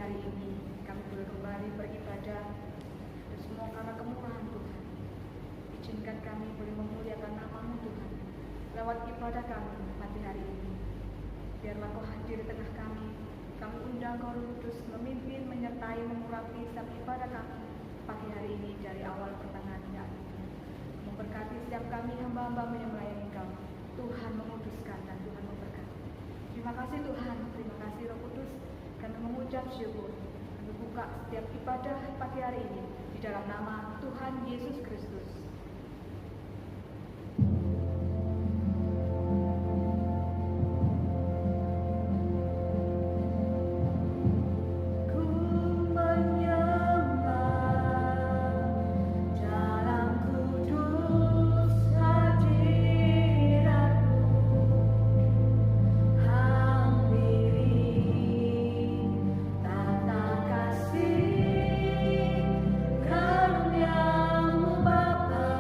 hari ini kami boleh kembali beribadah. Itu semua karena kemurahan Tuhan. Izinkan kami boleh memuliakan nama-Mu Tuhan lewat ibadah kami pagi hari ini. Biarlah Kau hadir di tengah kami. Kami undang Kau Roh Kudus memimpin, menyertai, mengurapi setiap ibadah kami pagi hari ini dari awal pertengahan hingga akhirnya. Memberkati setiap kami hamba-hamba yang melayani Kau. Tuhan menguduskan dan Tuhan memberkati. Terima kasih Tuhan, terima kasih Roh Kudus. Kami mengucap syukur. Kami buka setiap ibadah pagi hari ini di dalam nama Tuhan Yesus Kristus. Karuniamu Bapa,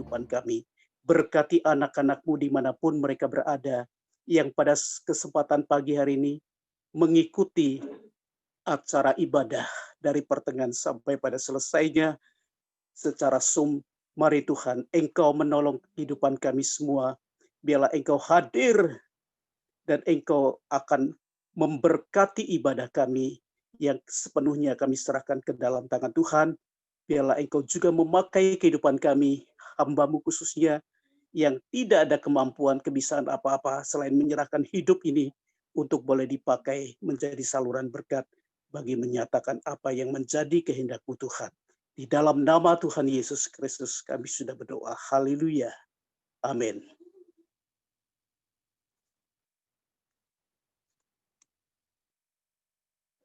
kehidupan kami. Berkati anak-anak-Mu dimanapun mereka berada, yang pada kesempatan pagi hari ini mengikuti acara ibadah dari pertengahan sampai pada selesainya secara Zoom. Mari Tuhan, Engkau menolong kehidupan kami semua. Biarlah Engkau hadir dan Engkau akan memberkati ibadah kami yang sepenuhnya kami serahkan ke dalam tangan Tuhan. Biarlah Engkau juga memakai kehidupan kami, hamba-Mu khususnya, yang tidak ada kemampuan kebisaan apa-apa selain menyerahkan hidup ini untuk boleh dipakai menjadi saluran berkat bagi menyatakan apa yang menjadi kehendak-Mu Tuhan. Di dalam nama Tuhan Yesus Kristus kami sudah berdoa. Haleluya. Amin.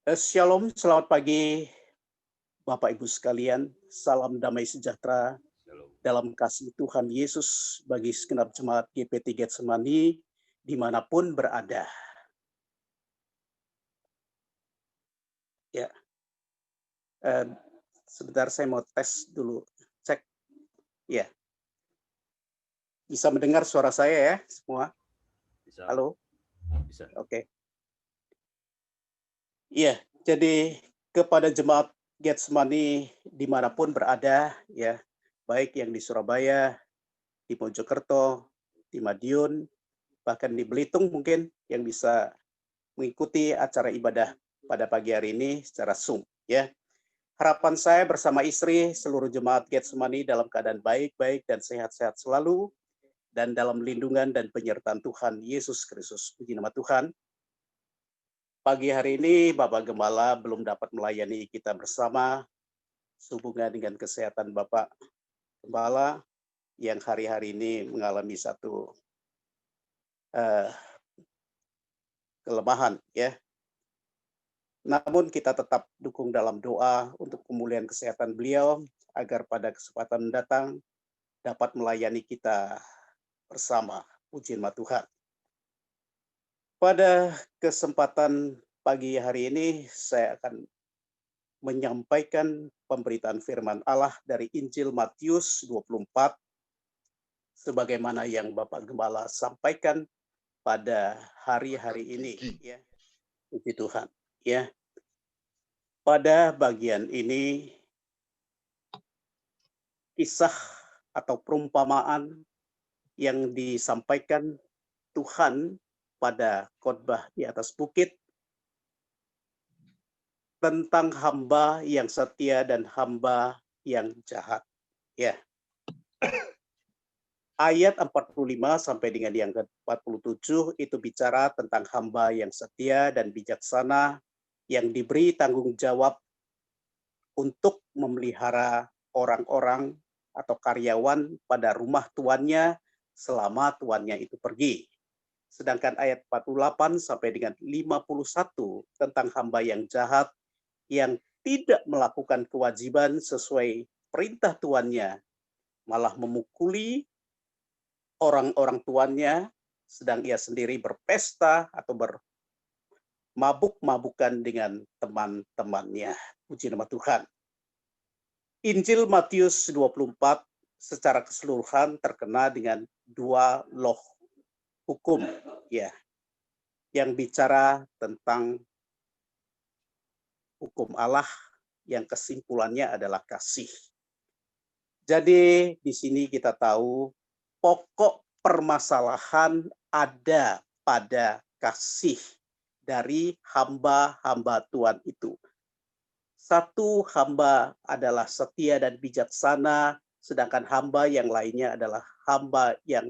Shalom, selamat pagi Bapak Ibu sekalian. Salam damai sejahtera dalam kasih Tuhan Yesus bagi segenap jemaat GPT Getsemani dimanapun berada. Ya, sebentar saya mau tes dulu, cek. Ya, bisa mendengar suara saya ya semua? Bisa. Halo? Bisa. Oke. Iya, jadi kepada jemaat Getsemani dimanapun berada, ya, baik yang di Surabaya, di Mojokerto, di Madiun, bahkan di Belitung mungkin yang bisa mengikuti acara ibadah pada pagi hari ini secara Zoom, ya. Harapan saya bersama istri, seluruh jemaat Getsemani dalam keadaan baik-baik dan sehat-sehat selalu, dan dalam lindungan dan penyertaan Tuhan Yesus Kristus. Puji nama Tuhan. Pagi hari ini Bapak Gembala belum dapat melayani kita bersama sehubungan dengan kesehatan Bapak Gembala yang hari-hari ini mengalami satu kelemahan, ya. Namun kita tetap dukung dalam doa untuk pemulihan kesehatan beliau agar pada kesempatan mendatang dapat melayani kita bersama. Puji nama Tuhan. Pada kesempatan pagi hari ini saya akan menyampaikan pemberitaan firman Allah dari Injil Matius 24 sebagaimana yang Bapak Gembala sampaikan pada hari-hari ini, ya. Puji Tuhan, ya. Pada bagian ini kisah atau perumpamaan yang disampaikan Tuhan pada khotbah di atas bukit tentang hamba yang setia dan hamba yang jahat, ya. Ayat 45 sampai dengan yang ke-47 itu bicara tentang hamba yang setia dan bijaksana yang diberi tanggung jawab untuk memelihara orang-orang atau karyawan pada rumah tuannya selama tuannya itu pergi. Sedangkan ayat 48 sampai dengan 51 tentang hamba yang jahat yang tidak melakukan kewajiban sesuai perintah tuannya, malah memukuli orang-orang tuannya, sedang ia sendiri berpesta atau bermabuk-mabukan dengan teman-temannya. Puji nama Tuhan. Injil Matius 24 secara keseluruhan terkena dengan dua loh hukum, ya, yang bicara tentang hukum Allah yang kesimpulannya adalah kasih. Jadi di sini kita tahu pokok permasalahan ada pada kasih dari hamba-hamba Tuhan itu. Satu hamba adalah setia dan bijaksana, sedangkan hamba yang lainnya adalah hamba yang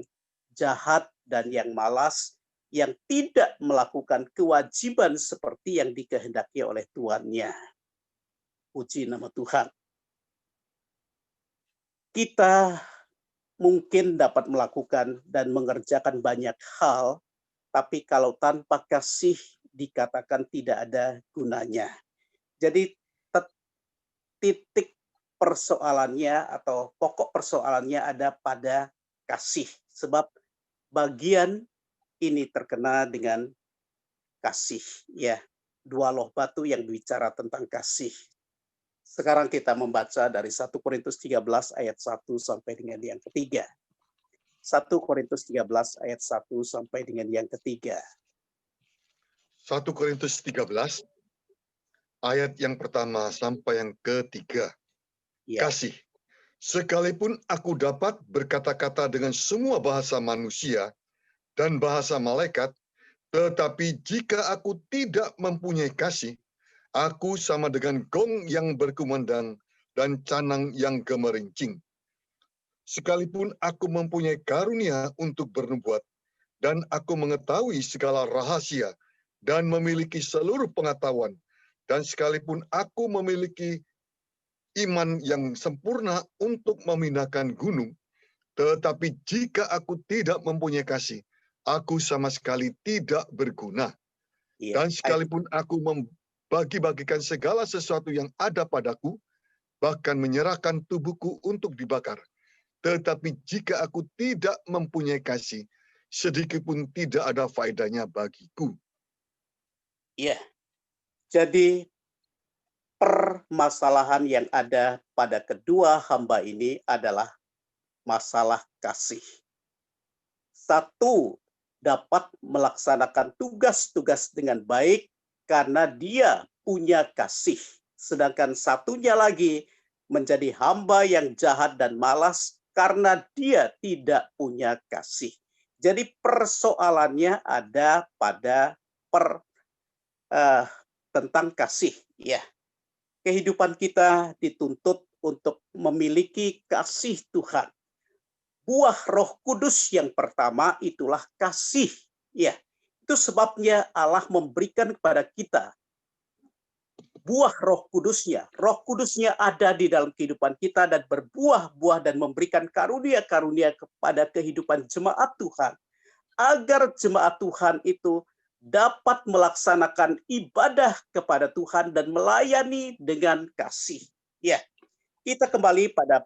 jahat dan yang malas, yang tidak melakukan kewajiban seperti yang dikehendaki oleh tuannya. Puji nama Tuhan. Kita mungkin dapat melakukan dan mengerjakan banyak hal, tapi kalau tanpa kasih dikatakan tidak ada gunanya. Jadi titik persoalannya atau pokok persoalannya ada pada kasih. Sebab bagian ini terkena dengan kasih, ya. Dua loh batu yang bicara tentang kasih. Sekarang kita membaca dari 1 Korintus 13 ayat 1 sampai dengan yang ketiga. 1 Korintus 13 ayat 1 sampai dengan yang ketiga. 1 Korintus 13 ayat yang pertama sampai yang ketiga. Ya, Kasih. Sekalipun aku dapat berkata-kata dengan semua bahasa manusia dan bahasa malaikat, tetapi jika aku tidak mempunyai kasih, aku sama dengan gong yang berkumandang dan canang yang gemerincing. Sekalipun aku mempunyai karunia untuk bernubuat, dan aku mengetahui segala rahasia, dan memiliki seluruh pengetahuan, dan sekalipun aku memiliki iman yang sempurna untuk memindahkan gunung, tetapi jika aku tidak mempunyai kasih, aku sama sekali tidak berguna. iya. Dan sekalipun aku membagi-bagikan segala sesuatu yang ada padaku, bahkan menyerahkan tubuhku untuk dibakar, tetapi jika aku tidak mempunyai kasih, sedikit pun tidak ada faedahnya bagiku. Iya. Jadi permasalahan yang ada pada kedua hamba ini adalah masalah kasih. Satu, dapat melaksanakan tugas-tugas dengan baik karena dia punya kasih. Sedangkan satunya lagi menjadi hamba yang jahat dan malas karena dia tidak punya kasih. Jadi persoalannya ada pada tentang kasih. Ya, kehidupan kita dituntut untuk memiliki kasih Tuhan. Buah Roh Kudus yang pertama itulah kasih. Ya, itu sebabnya Allah memberikan kepada kita buah Roh Kudusnya. Roh Kudusnya ada di dalam kehidupan kita dan berbuah-buah dan memberikan karunia-karunia kepada kehidupan jemaat Tuhan. Agar jemaat Tuhan itu dapat melaksanakan ibadah kepada Tuhan dan melayani dengan kasih. Ya, kita kembali pada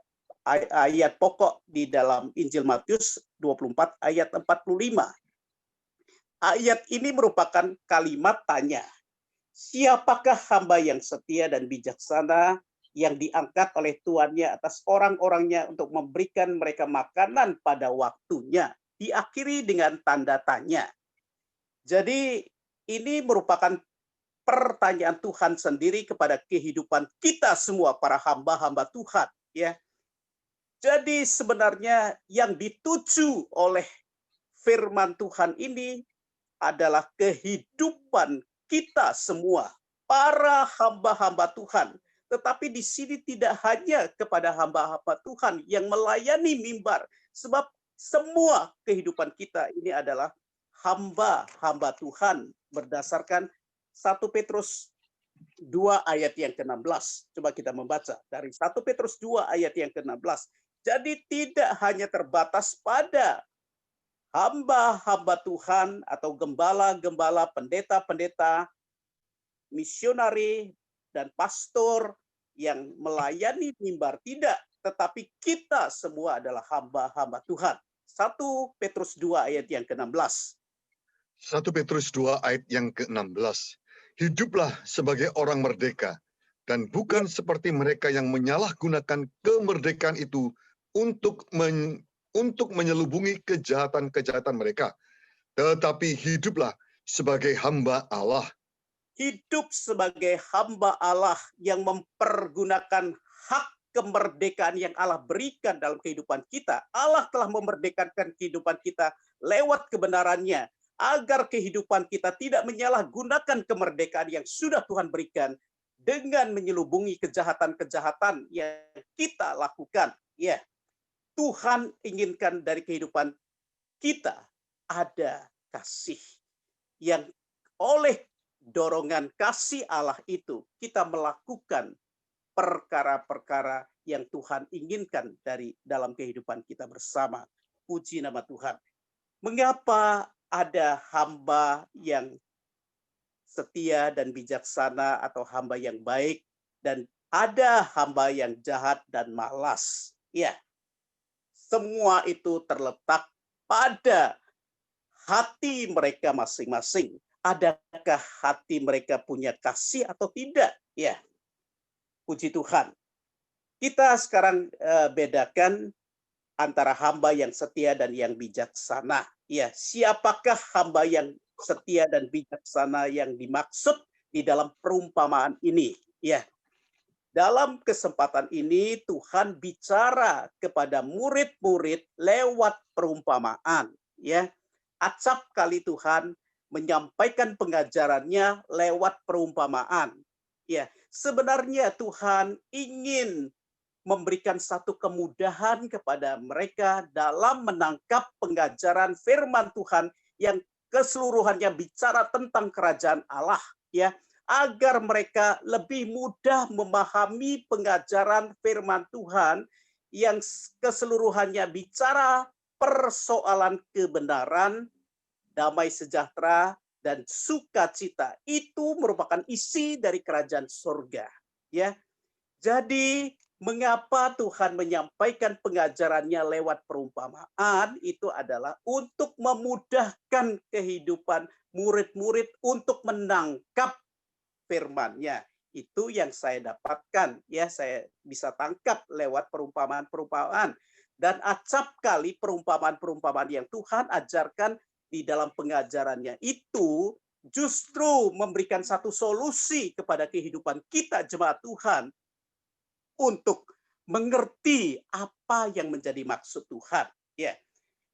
ayat pokok di dalam Injil Matius 24 ayat 45. Ayat ini merupakan kalimat tanya. Siapakah hamba yang setia dan bijaksana yang diangkat oleh tuannya atas orang-orangnya untuk memberikan mereka makanan pada waktunya? Diakhiri dengan tanda tanya. Jadi ini merupakan pertanyaan Tuhan sendiri kepada kehidupan kita semua para hamba-hamba Tuhan, ya. Jadi sebenarnya yang dituju oleh firman Tuhan ini adalah kehidupan kita semua, para hamba-hamba Tuhan. Tetapi di sini tidak hanya kepada hamba-hamba Tuhan yang melayani mimbar, sebab semua kehidupan kita ini adalah hamba-hamba Tuhan berdasarkan 1 Petrus 2 ayat yang ke-16. Coba kita membaca dari 1 Petrus 2 ayat yang ke-16. Jadi tidak hanya terbatas pada hamba-hamba Tuhan atau gembala-gembala, pendeta-pendeta, misionari, dan pastor yang melayani mimbar. Tidak, tetapi kita semua adalah hamba-hamba Tuhan. 1 Petrus 2 ayat yang ke-16. 1 Petrus 2 ayat yang ke-16. Hiduplah sebagai orang merdeka, dan bukan seperti mereka yang menyalahgunakan kemerdekaan itu untuk menyelubungi kejahatan-kejahatan mereka. Tetapi hiduplah sebagai hamba Allah. Hidup sebagai hamba Allah yang mempergunakan hak kemerdekaan yang Allah berikan dalam kehidupan kita. Allah telah memerdekakan kehidupan kita lewat kebenarannya, agar kehidupan kita tidak menyalahgunakan kemerdekaan yang sudah Tuhan berikan dengan menyelubungi kejahatan-kejahatan yang kita lakukan. Ya, Tuhan inginkan dari kehidupan kita ada kasih yang oleh dorongan kasih Allah itu kita melakukan perkara-perkara yang Tuhan inginkan dari dalam kehidupan kita bersama. Puji nama Tuhan. Mengapa ada hamba yang setia dan bijaksana atau hamba yang baik dan ada hamba yang jahat dan malas? Ya, semua itu terletak pada hati mereka masing-masing. Adakah hati mereka punya kasih atau tidak? Ya. Puji Tuhan. Kita sekarang bedakan antara hamba yang setia dan yang bijaksana. Ya, siapakah hamba yang setia dan bijaksana yang dimaksud di dalam perumpamaan ini? Ya, dalam kesempatan ini Tuhan bicara kepada murid-murid lewat perumpamaan. Ya, acap kali Tuhan menyampaikan pengajarannya lewat perumpamaan. Ya, sebenarnya Tuhan ingin memberikan satu kemudahan kepada mereka dalam menangkap pengajaran firman Tuhan yang keseluruhannya bicara tentang kerajaan Allah, ya, agar mereka lebih mudah memahami pengajaran firman Tuhan yang keseluruhannya bicara persoalan kebenaran, damai sejahtera, dan sukacita. Itu merupakan isi dari kerajaan surga, ya. Jadi mengapa Tuhan menyampaikan pengajarannya lewat perumpamaan? Itu adalah untuk memudahkan kehidupan murid-murid untuk menangkap firman-Nya. Itu yang saya dapatkan, ya, saya bisa tangkap lewat perumpamaan-perumpamaan. Dan acap kali perumpamaan-perumpamaan yang Tuhan ajarkan di dalam pengajarannya itu justru memberikan satu solusi kepada kehidupan kita jemaat Tuhan untuk mengerti apa yang menjadi maksud Tuhan. Ya,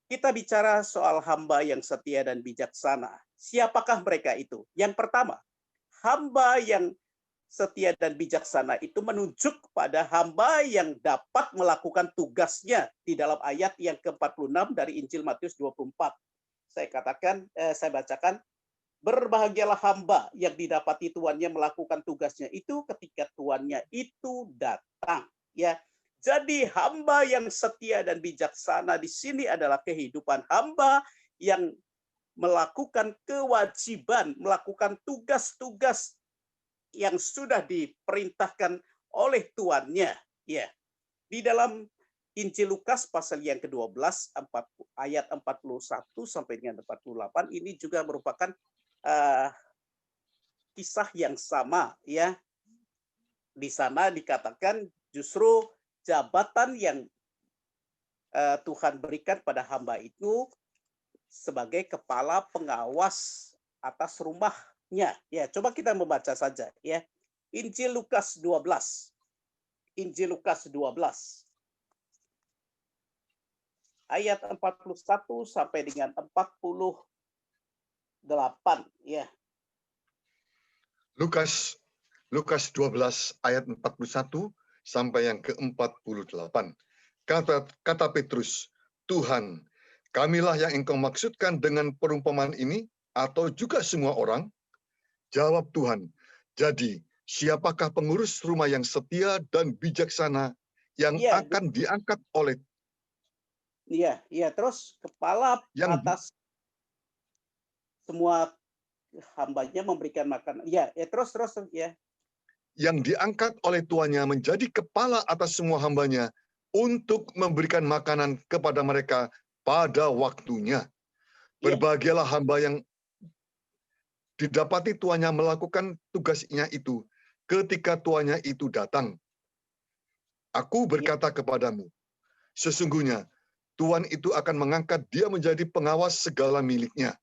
kita bicara soal hamba yang setia dan bijaksana. Siapakah mereka itu? Yang pertama, hamba yang setia dan bijaksana itu menunjuk pada hamba yang dapat melakukan tugasnya di dalam ayat yang ke-46 dari Injil Matius 24. Saya bacakan, berbahagialah hamba yang didapati tuannya melakukan tugasnya itu ketika tuannya itu datang. Ya, jadi hamba yang setia dan bijaksana di sini adalah kehidupan hamba yang melakukan kewajiban, melakukan tugas-tugas yang sudah diperintahkan oleh tuannya. Ya, di dalam Injil Lukas pasal yang ke-12 ayat 41 sampai dengan 48 ini juga merupakan kisah yang sama, ya. Di sana dikatakan justru jabatan yang Tuhan berikan pada hamba itu sebagai kepala pengawas atas rumahnya. Ya, coba kita membaca saja, ya. Injil Lukas 12. Injil Lukas 12. Ayat 41 sampai dengan 48, ya. Lukas 12 ayat 41 sampai yang ke-48. Kata Petrus, Tuhan, kamilah yang engkau maksudkan dengan perumpamaan ini atau juga semua orang? Jawab Tuhan, jadi siapakah pengurus rumah yang setia dan bijaksana yang Ya, akan diangkat oleh terus kepala yang atas semua hambanya memberikan makan. Ya, terus ya. yang diangkat oleh tuannya menjadi kepala atas semua hambanya untuk memberikan makanan kepada mereka pada waktunya. Berbahagialah hamba yang didapati tuannya melakukan tugasnya itu ketika tuannya itu datang. Aku berkata kepadamu, sesungguhnya tuan itu akan mengangkat dia menjadi pengawas segala miliknya.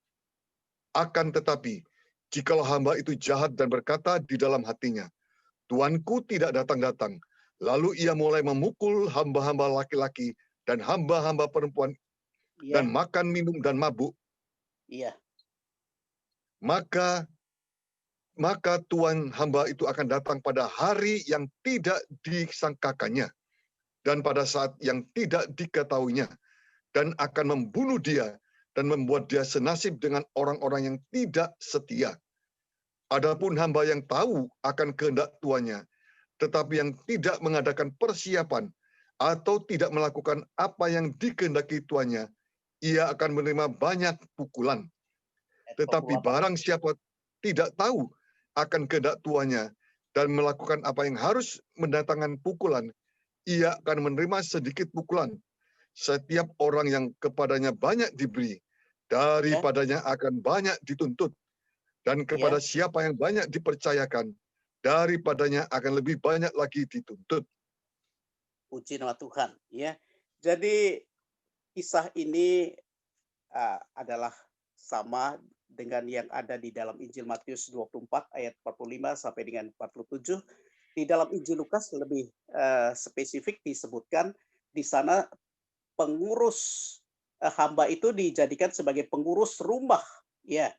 Akan tetapi, jikalau hamba itu jahat dan berkata di dalam hatinya, tuanku tidak datang-datang, lalu ia mulai memukul hamba-hamba laki-laki dan hamba-hamba perempuan dan makan, minum, dan mabuk, maka tuan hamba itu akan datang pada hari yang tidak disangkakannya dan pada saat yang tidak diketahuinya, dan akan membunuh dia dan membuat dia senasib dengan orang-orang yang tidak setia. Adapun hamba yang tahu akan kehendak tuannya, tetapi yang tidak mengadakan persiapan atau tidak melakukan apa yang dikehendaki tuannya, ia akan menerima banyak pukulan. Tetapi barang siapa tidak tahu akan kehendak tuannya dan melakukan apa yang harus mendatangkan pukulan, ia akan menerima sedikit pukulan. Setiap orang yang kepadanya banyak diberi, daripadanya akan banyak dituntut. Dan kepada siapa yang banyak dipercayakan, daripadanya akan lebih banyak lagi dituntut. Puji nama Tuhan, ya. Jadi kisah ini adalah sama dengan yang ada di dalam Injil Matius 24 ayat 45 sampai dengan 47. Di dalam Injil Lukas lebih spesifik disebutkan di sana pengurus hamba itu dijadikan sebagai pengurus rumah, ya.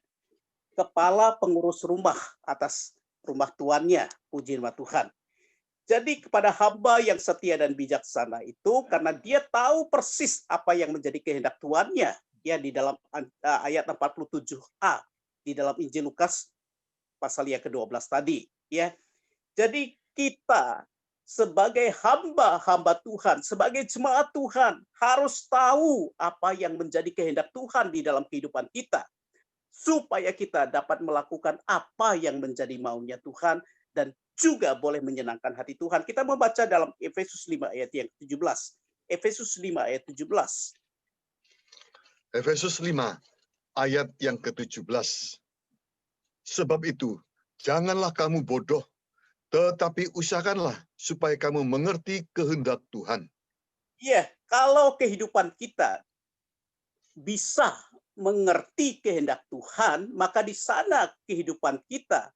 Kepala pengurus rumah atas rumah tuannya, puji nama Tuhan. Jadi kepada hamba yang setia dan bijaksana itu karena dia tahu persis apa yang menjadi kehendak tuannya, ya di dalam ayat 47a di dalam Injil Lukas pasal yang ke-12 tadi, ya. Jadi kita sebagai hamba-hamba Tuhan, sebagai jemaat Tuhan harus tahu apa yang menjadi kehendak Tuhan di dalam kehidupan kita supaya kita dapat melakukan apa yang menjadi maunya Tuhan dan juga boleh menyenangkan hati Tuhan. Kita membaca dalam Efesus 5 ayat yang ke-17. Efesus 5 ayat 17. Efesus 5 ayat yang ke-17. Sebab itu, janganlah kamu bodoh, tetapi usahakanlah supaya kamu mengerti kehendak Tuhan. Ya, kalau kehidupan kita bisa mengerti kehendak Tuhan, maka di sana kehidupan kita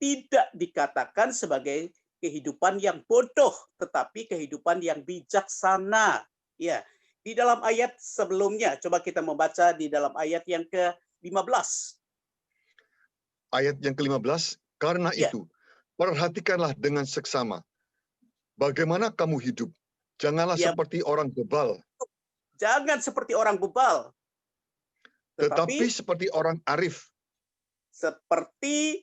tidak dikatakan sebagai kehidupan yang bodoh, tetapi kehidupan yang bijaksana. Ya, di dalam ayat sebelumnya, coba kita membaca di dalam ayat yang ke-15. Ayat yang ke-15, karena Ya. itu, perhatikanlah dengan seksama. Bagaimana kamu hidup? Janganlah Ya. seperti orang bebal, Jangan seperti orang bebal, tetapi seperti orang arif. Seperti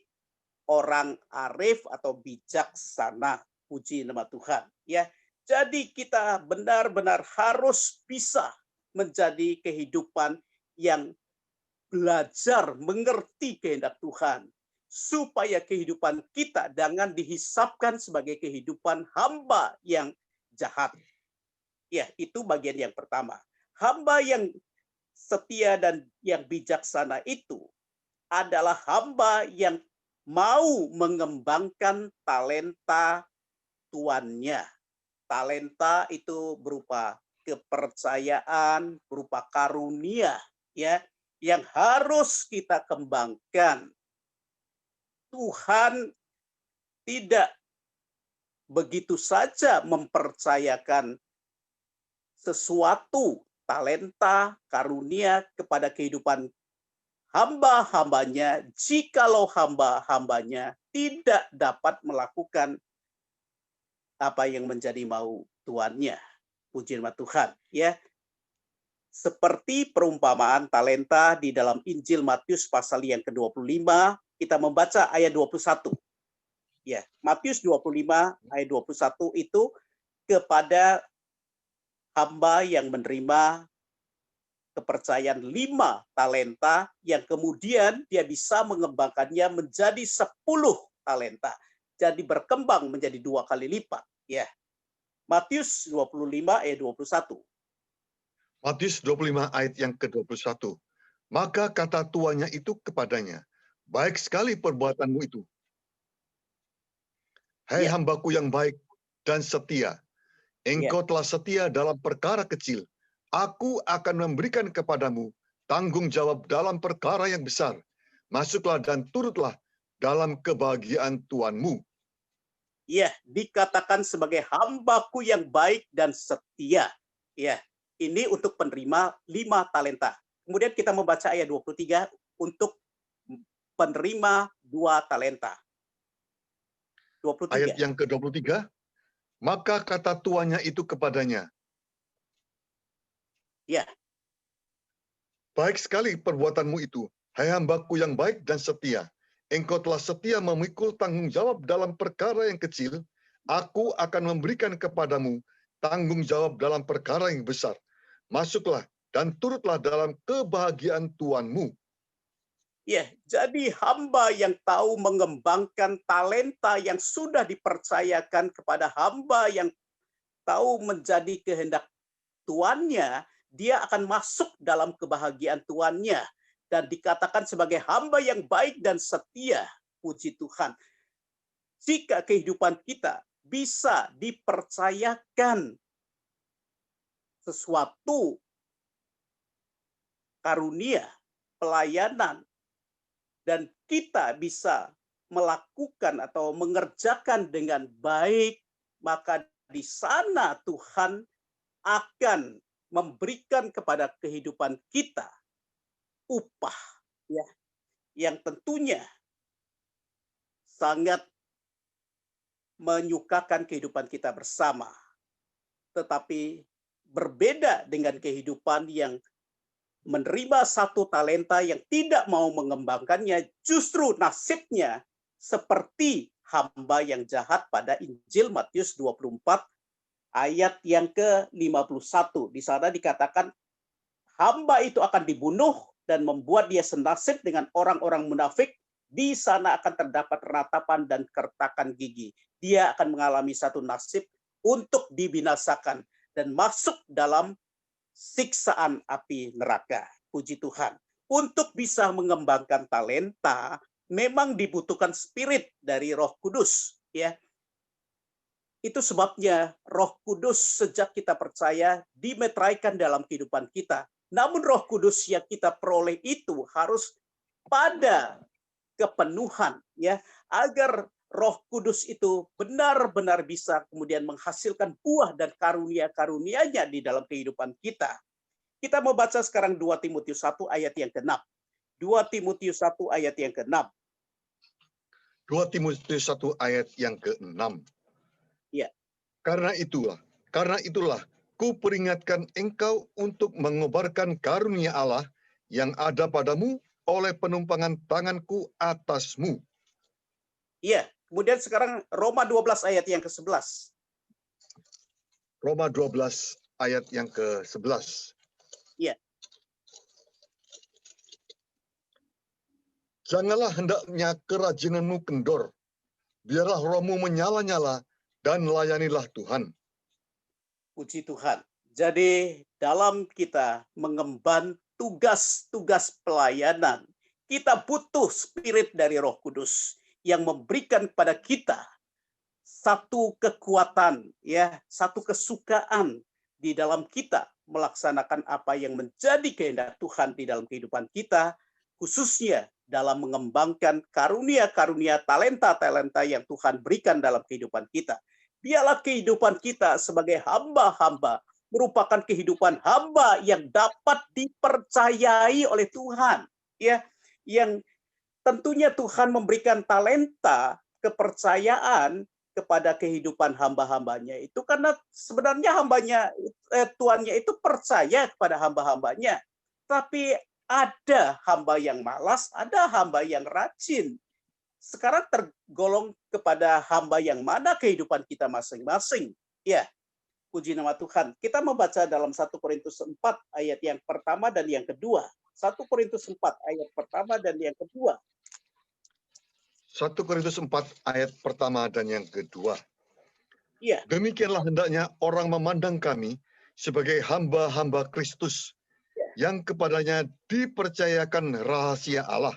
orang arif atau bijaksana, puji nama Tuhan, ya. Jadi kita benar-benar harus bisa menjadi kehidupan yang belajar mengerti kehendak Tuhan supaya kehidupan kita jangan dihisapkan sebagai kehidupan hamba yang jahat. Ya, itu bagian yang pertama. Hamba yang setia dan yang bijaksana itu adalah hamba yang mau mengembangkan talenta tuannya. Talenta itu berupa kepercayaan, berupa karunia, ya, yang harus kita kembangkan. Tuhan tidak begitu saja mempercayakan sesuatu, talenta, karunia kepada kehidupan hamba-hambanya, jikalau hamba-hambanya tidak dapat melakukan apa yang menjadi mau tuannya. Puji nama Tuhan, ya. Seperti perumpamaan talenta di dalam Injil Matius pasal yang ke-25, kita membaca ayat 21. Ya, Matius 25 ayat 21 itu kepada hamba yang menerima kepercayaan 5 talenta yang kemudian dia bisa mengembangkannya menjadi 10 talenta. Jadi berkembang menjadi 2 kali lipat, ya. Matius 25 ayat 21. Matius 25 ayat yang ke-21. Maka kata tuannya itu kepadanya, baik sekali perbuatanmu itu. Hai Ya. hambaku yang baik dan setia, engkau telah setia dalam perkara kecil. Aku akan memberikan kepadamu tanggung jawab dalam perkara yang besar. Masuklah dan turutlah dalam kebahagiaan Tuanmu. Ya, dikatakan sebagai hambaku yang baik dan setia. Ya, ini untuk penerima 5 talenta. Kemudian kita membaca ayat 23 untuk penerima 2 talenta. 23. Ayat yang ke-23, maka kata tuannya itu kepadanya, ya, baik sekali perbuatanmu itu, hai hambaku yang baik dan setia. Engkau telah setia memikul tanggung jawab dalam perkara yang kecil, aku akan memberikan kepadamu tanggung jawab dalam perkara yang besar. Masuklah dan turutlah dalam kebahagiaan Tuanmu. Ya, jadi hamba yang tahu mengembangkan talenta yang sudah dipercayakan kepada hamba yang tahu menjadi kehendak tuannya, dia akan masuk dalam kebahagiaan tuannya dan dikatakan sebagai hamba yang baik dan setia. Puji Tuhan. jika kehidupan kita bisa dipercayakan sesuatu karunia, pelayanan, dan kita bisa melakukan atau mengerjakan dengan baik, maka di sana Tuhan akan memberikan kepada kehidupan kita upah, ya, yang tentunya sangat menyukakan kehidupan kita bersama. Tetapi berbeda dengan kehidupan yang menerima satu talenta yang tidak mau mengembangkannya, justru nasibnya seperti hamba yang jahat pada Injil Matius 24 ayat yang ke-51. Di sana dikatakan hamba itu akan dibunuh dan membuat dia senasib dengan orang-orang munafik. Di sana akan terdapat ratapan dan kertakan gigi. Dia akan mengalami satu nasib untuk dibinasakan dan masuk dalam siksaan api neraka. Puji Tuhan. Untuk bisa mengembangkan talenta, memang dibutuhkan spirit dari Roh Kudus, ya. Itu sebabnya Roh Kudus sejak kita percaya dimeteraikan dalam kehidupan kita. Namun Roh Kudus yang kita peroleh itu harus pada kepenuhan, ya, agar Roh Kudus itu benar-benar bisa kemudian menghasilkan buah dan karunia-karunia-Nya di dalam kehidupan kita. Kita mau baca sekarang 2 Timotius 1 ayat yang ke-6. 2 Timotius 1 ayat yang ke-6. 2 Timotius 1 ayat yang ke-6. Ya. Karena itulah, ku peringatkan engkau untuk mengobarkan karunia Allah yang ada padamu oleh penumpangan tanganku atasmu. Iya, kemudian sekarang Roma 12 ayat yang ke-11. Roma 12 ayat yang ke-11. Iya. Janganlah hendaknya kerajinanmu kendor, biarlah rohmu menyala-nyala dan layanilah Tuhan. Puji Tuhan. Jadi dalam kita mengemban tugas-tugas pelayanan, kita butuh spirit dari Roh Kudus yang memberikan kepada kita satu kekuatan, ya, satu kesukaan di dalam kita melaksanakan apa yang menjadi kehendak Tuhan di dalam kehidupan kita, khususnya dalam mengembangkan karunia-karunia, talenta-talenta yang Tuhan berikan dalam kehidupan kita. Biarlah kehidupan kita sebagai hamba-hamba merupakan kehidupan hamba yang dapat dipercayai oleh Tuhan, ya, yang tentunya Tuhan memberikan talenta, kepercayaan kepada kehidupan hamba-hambanya itu karena sebenarnya tuannya itu percaya kepada hamba-hambanya. Tapi ada hamba yang malas, ada hamba yang rajin. Sekarang tergolong kepada hamba yang mana kehidupan kita masing-masing. Ya, puji nama Tuhan. Kita membaca dalam 1 Korintus 4 ayat yang pertama dan yang kedua. 1 Korintus 4 ayat pertama dan yang kedua. 1 Korintus 4 ayat pertama dan yang kedua. Iya. Demikianlah hendaknya orang memandang kami sebagai hamba-hamba Kristus, yang kepadanya dipercayakan rahasia Allah,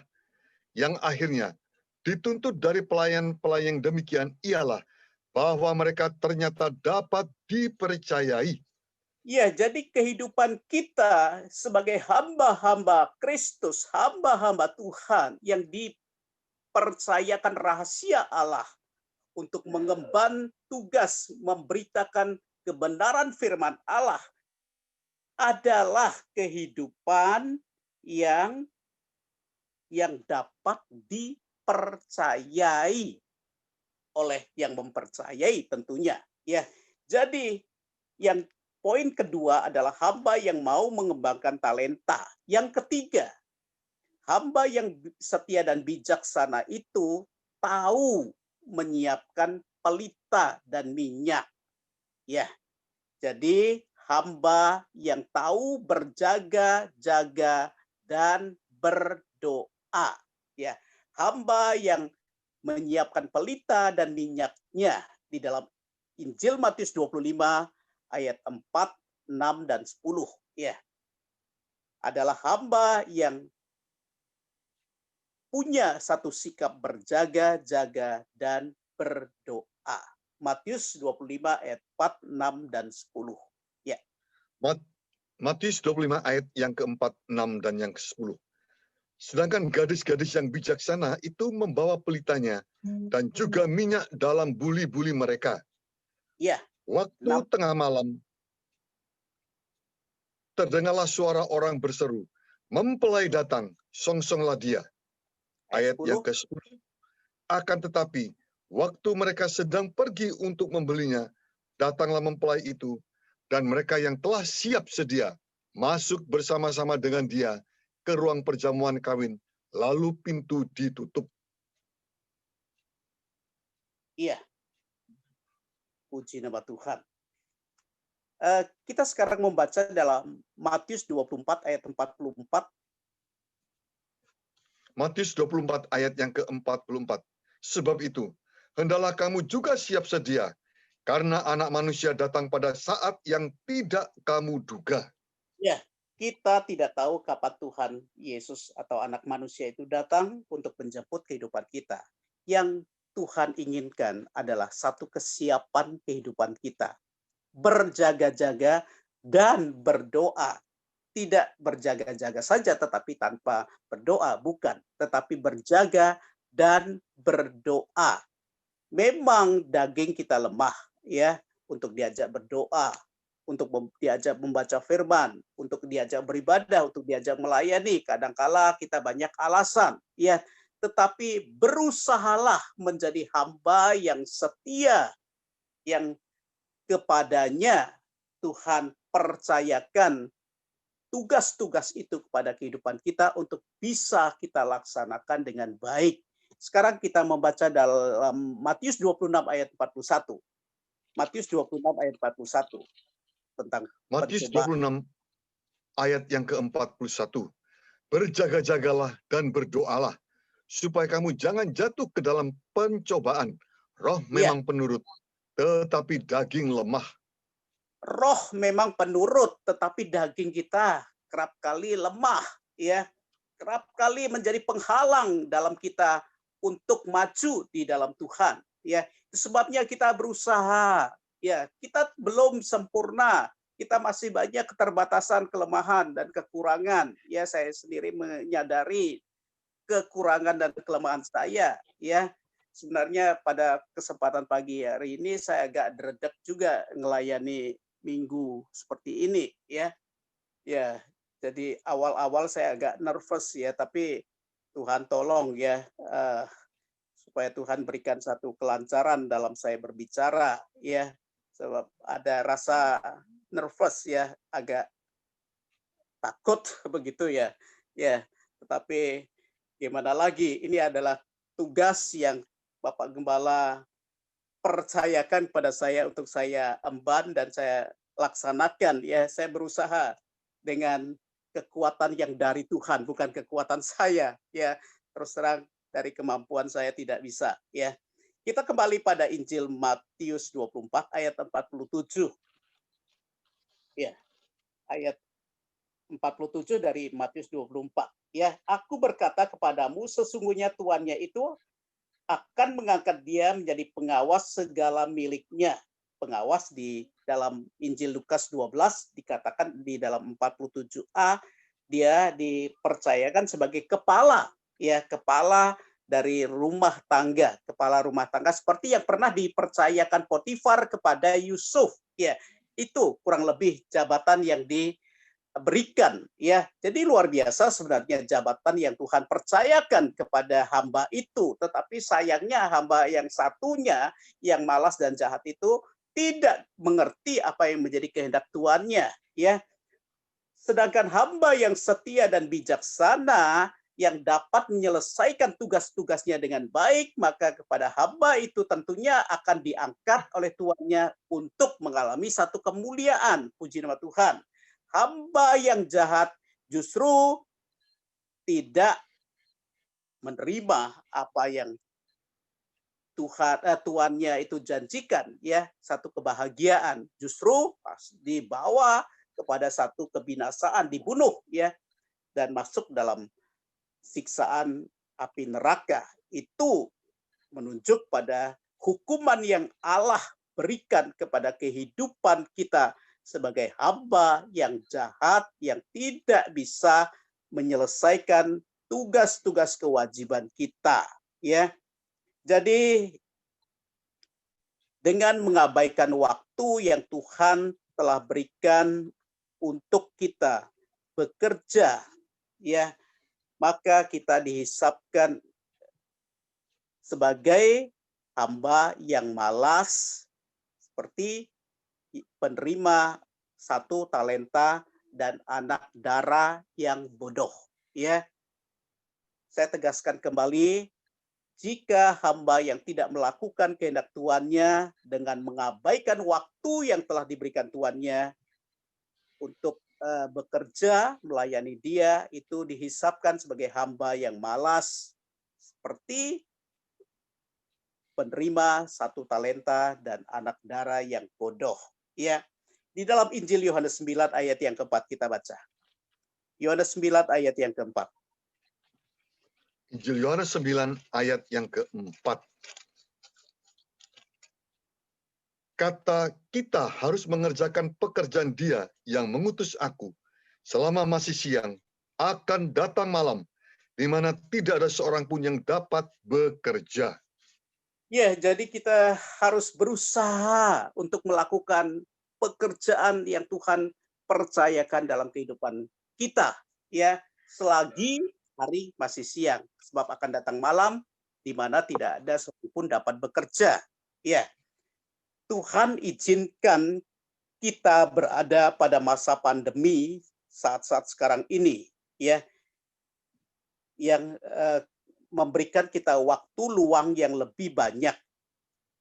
yang akhirnya dituntut dari pelayan-pelayan demikian ialah bahwa mereka ternyata dapat dipercayai. Ya, jadi kehidupan kita sebagai hamba-hamba Kristus, hamba-hamba Tuhan yang dipercayakan rahasia Allah untuk mengemban tugas memberitakan kebenaran firman Allah adalah kehidupan yang dapat dipercayai oleh yang mempercayai tentunya, ya. Jadi yang poin kedua adalah hamba yang mau mengembangkan talenta. Yang ketiga, hamba yang setia dan bijaksana itu tahu menyiapkan pelita dan minyak. Ya. Jadi hamba yang tahu berjaga-jaga dan berdoa. Ya. Hamba yang menyiapkan pelita dan minyaknya di dalam Injil Matius 25 ayat 4, 6, dan 10. Ya. Adalah hamba yang punya satu sikap berjaga-jaga dan berdoa. Matius 25 ayat 4, 6, dan 10. Ya. Matius 25 ayat yang keempat, 6, dan yang ke-10. Sedangkan gadis-gadis yang bijaksana itu membawa pelitanya dan juga minyak dalam buli-buli mereka. Ya. Waktu 6. tengah malam, terdengarlah suara orang berseru, "Mempelai datang, songsonglah dia." Ayat yang 10. ke-10. Akan tetapi, waktu mereka sedang pergi untuk membelinya, datanglah mempelai itu, dan mereka yang telah siap sedia masuk bersama-sama dengan dia ke ruang perjamuan kawin, lalu pintu ditutup. Iya. Puji nama Tuhan. Kita sekarang membaca dalam Matius 24 ayat 44. Matius 24 ayat yang ke-44. Sebab itu, hendaklah kamu juga siap sedia, karena anak manusia datang pada saat yang tidak kamu duga. Ya, kita tidak tahu kapan Tuhan Yesus atau anak manusia itu datang untuk menjemput kehidupan kita. Yang Tuhan inginkan adalah satu kesiapan kehidupan kita. Berjaga-jaga dan berdoa. Tidak berjaga-jaga saja tetapi tanpa berdoa, bukan. Tetapi berjaga dan berdoa. Memang daging kita lemah ya untuk diajak berdoa, untuk diajak membaca firman, untuk diajak beribadah, untuk diajak melayani. Kadangkala kita banyak alasan ya, tetapi berusahalah menjadi hamba yang setia, yang kepadanya Tuhan percayakan tugas-tugas itu kepada kehidupan kita untuk bisa kita laksanakan dengan baik. Sekarang kita membaca dalam Matius 26 ayat 41. Matius 26 ayat 41 tentang Matius pencobaan. 26 ayat yang ke-41. Berjaga-jagalah dan berdoalah, supaya kamu jangan jatuh ke dalam pencobaan. Roh memang penurut, tetapi daging lemah. Roh memang penurut, tetapi daging kita kerap kali lemah, ya. Kerap kali menjadi penghalang dalam kita untuk maju di dalam Tuhan, ya. Sebabnya kita berusaha, ya. Kita belum sempurna, kita masih banyak keterbatasan, kelemahan dan kekurangan. Ya, saya sendiri menyadari kekurangan dan kelemahan saya, ya. Sebenarnya pada kesempatan pagi hari ini saya agak dredeg juga melayani minggu seperti ini ya. Ya, jadi awal-awal saya agak nervous ya, tapi Tuhan tolong ya supaya Tuhan berikan satu kelancaran dalam saya berbicara ya. Sebab ada rasa nervous ya, agak takut begitu ya. Ya, tetapi gimana lagi? Ini adalah tugas yang Bapak Gembala percayakan pada saya untuk saya emban dan saya laksanakan ya. Saya berusaha dengan kekuatan yang dari Tuhan, bukan kekuatan saya ya. Terus terang dari kemampuan saya tidak bisa ya. Kita kembali pada Injil Matius 24 ayat 47. Ya, ayat 47 dari Matius 24. Ya, aku berkata kepadamu sesungguhnya tuannya itu akan mengangkat dia menjadi pengawas segala miliknya. Pengawas di dalam Injil Lukas 12 dikatakan di dalam 47a dia dipercayakan sebagai kepala, ya, kepala dari rumah tangga, kepala rumah tangga seperti yang pernah dipercayakan Potifar kepada Yusuf, ya. Itu kurang lebih jabatan yang diberikan ya. Jadi luar biasa sebenarnya jabatan yang Tuhan percayakan kepada hamba itu, tetapi sayangnya hamba yang satunya yang malas dan jahat itu tidak mengerti apa yang menjadi kehendak tuannya ya. Sedangkan hamba yang setia dan bijaksana yang dapat menyelesaikan tugas-tugasnya dengan baik, maka kepada hamba itu tentunya akan diangkat oleh tuannya untuk mengalami satu kemuliaan. Puji nama Tuhan. Hamba yang jahat justru tidak menerima apa yang tuannya itu janjikan ya, satu kebahagiaan, justru pas dibawa kepada satu kebinasaan, dibunuh ya, dan masuk dalam siksaan api neraka. Itu menunjuk pada hukuman yang Allah berikan kepada kehidupan kita sebagai hamba yang jahat, yang tidak bisa menyelesaikan tugas-tugas kewajiban kita, ya. Jadi dengan mengabaikan waktu yang Tuhan telah berikan untuk kita bekerja, ya, maka kita dihisapkan sebagai hamba yang malas, seperti penerima 1 talenta dan anak dara yang bodoh. Ya, saya tegaskan kembali, jika hamba yang tidak melakukan kehendak tuannya dengan mengabaikan waktu yang telah diberikan tuannya untuk bekerja melayani dia, itu dihisapkan sebagai hamba yang malas, seperti penerima 1 talenta dan anak dara yang bodoh. Ya, di dalam Injil Yohanes 9 ayat yang keempat kita baca. Yohanes 9 ayat yang keempat. Injil Yohanes 9 ayat yang keempat. Kata kita harus mengerjakan pekerjaan Dia yang mengutus aku. Selama masih siang, akan datang malam, di mana tidak ada seorang pun yang dapat bekerja. Ya, jadi kita harus berusaha untuk melakukan pekerjaan yang Tuhan percayakan dalam kehidupan kita, ya, selagi hari masih siang, sebab akan datang malam di mana tidak ada seorang pun dapat bekerja. Ya, Tuhan izinkan kita berada pada masa pandemi saat-saat sekarang ini, ya, yang memberikan kita waktu luang yang lebih banyak.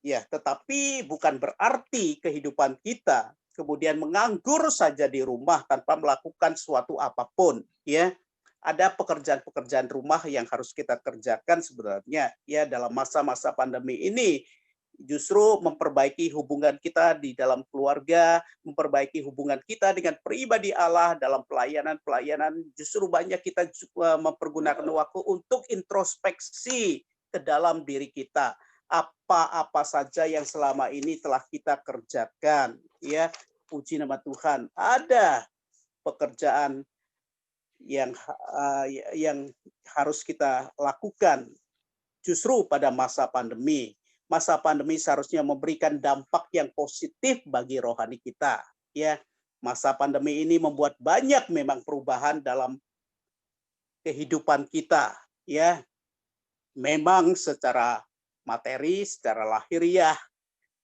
Ya, tetapi bukan berarti kehidupan kita kemudian menganggur saja di rumah tanpa melakukan suatu apapun, ya. Ada pekerjaan-pekerjaan rumah yang harus kita kerjakan sebenarnya, ya, dalam masa-masa pandemi ini. Justru memperbaiki hubungan kita di dalam keluarga, memperbaiki hubungan kita dengan pribadi Allah dalam pelayanan-pelayanan. Justru banyak kita mempergunakan waktu untuk introspeksi ke dalam diri kita. Apa-apa saja yang selama ini telah kita kerjakan, ya, puji nama Tuhan. Ada pekerjaan yang harus kita lakukan justru pada masa pandemi. Masa pandemi seharusnya memberikan dampak yang positif bagi rohani kita, ya. Masa pandemi ini membuat banyak memang perubahan dalam kehidupan kita, ya. Memang secara materi, secara lahiriah,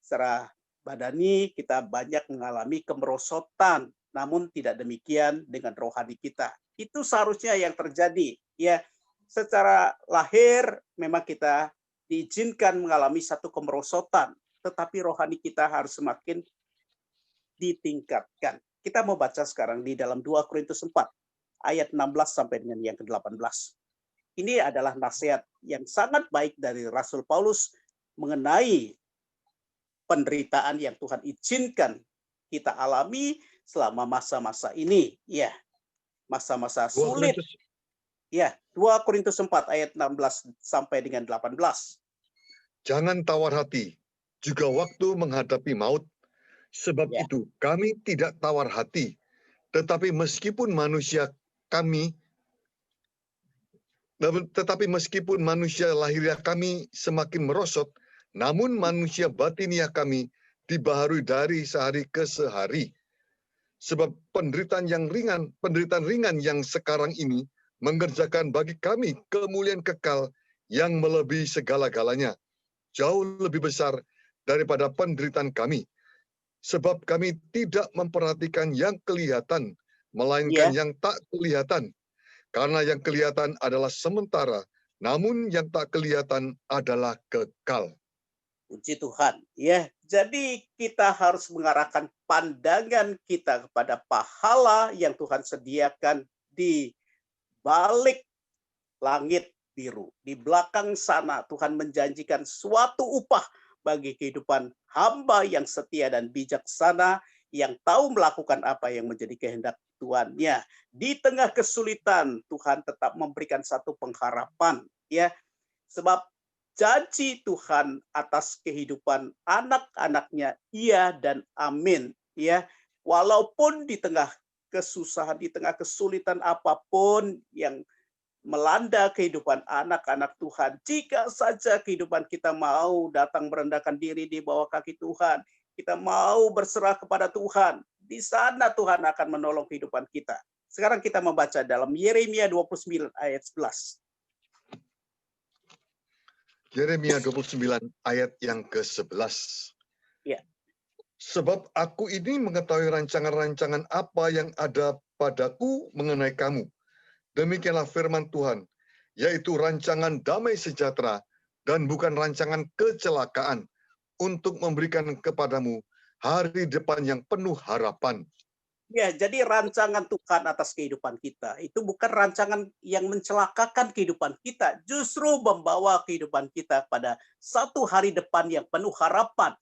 secara badani kita banyak mengalami kemerosotan, namun tidak demikian dengan rohani kita. Itu seharusnya yang terjadi, ya. Secara lahir memang kita diizinkan mengalami satu kemerosotan, tetapi rohani kita harus semakin ditingkatkan. Kita mau baca sekarang di dalam 2 Korintus 4 ayat 16 sampai dengan yang ke-18. Ini adalah nasihat yang sangat baik dari Rasul Paulus mengenai penderitaan yang Tuhan izinkan kita alami selama masa-masa ini, ya. Masa-masa sulit. Ya, 2 Korintus 4 ayat 16 sampai dengan 18. Jangan tawar hati, juga waktu menghadapi maut. Sebab itu kami tidak tawar hati, tetapi meskipun manusia lahiriah kami semakin merosot, namun manusia batiniah kami dibaharui dari sehari ke sehari. Sebab penderitaan ringan yang sekarang ini mengerjakan bagi kami kemuliaan kekal yang melebihi segala-galanya, jauh lebih besar daripada penderitaan kami. Sebab kami tidak memperhatikan yang kelihatan, melainkan yang tak kelihatan. Karena yang kelihatan adalah sementara, namun yang tak kelihatan adalah kekal. Puji Tuhan, ya. Jadi kita harus mengarahkan pandangan kita kepada pahala yang Tuhan sediakan di balik langit biru. Di belakang sana Tuhan menjanjikan suatu upah bagi kehidupan hamba yang setia dan bijaksana, yang tahu melakukan apa yang menjadi kehendak Tuannya. Di tengah kesulitan Tuhan tetap memberikan satu pengharapan, ya. Sebab janji Tuhan atas kehidupan anak-anaknya, iya dan amin. Ya, walaupun di tengah kesusahan, di tengah kesulitan apapun yang melanda kehidupan anak-anak Tuhan, jika saja kehidupan kita mau datang merendahkan diri di bawah kaki Tuhan, kita mau berserah kepada Tuhan, di sana Tuhan akan menolong kehidupan kita. Sekarang kita membaca dalam Yeremia 29 ayat 11. Yeremia 29 ayat yang ke-11. Ya. Sebab aku ini mengetahui rancangan-rancangan apa yang ada padaku mengenai kamu. Demikianlah firman Tuhan, yaitu rancangan damai sejahtera dan bukan rancangan kecelakaan, untuk memberikan kepadamu hari depan yang penuh harapan. Ya, jadi rancangan Tuhan atas kehidupan kita itu bukan rancangan yang mencelakakan kehidupan kita, justru membawa kehidupan kita pada satu hari depan yang penuh harapan,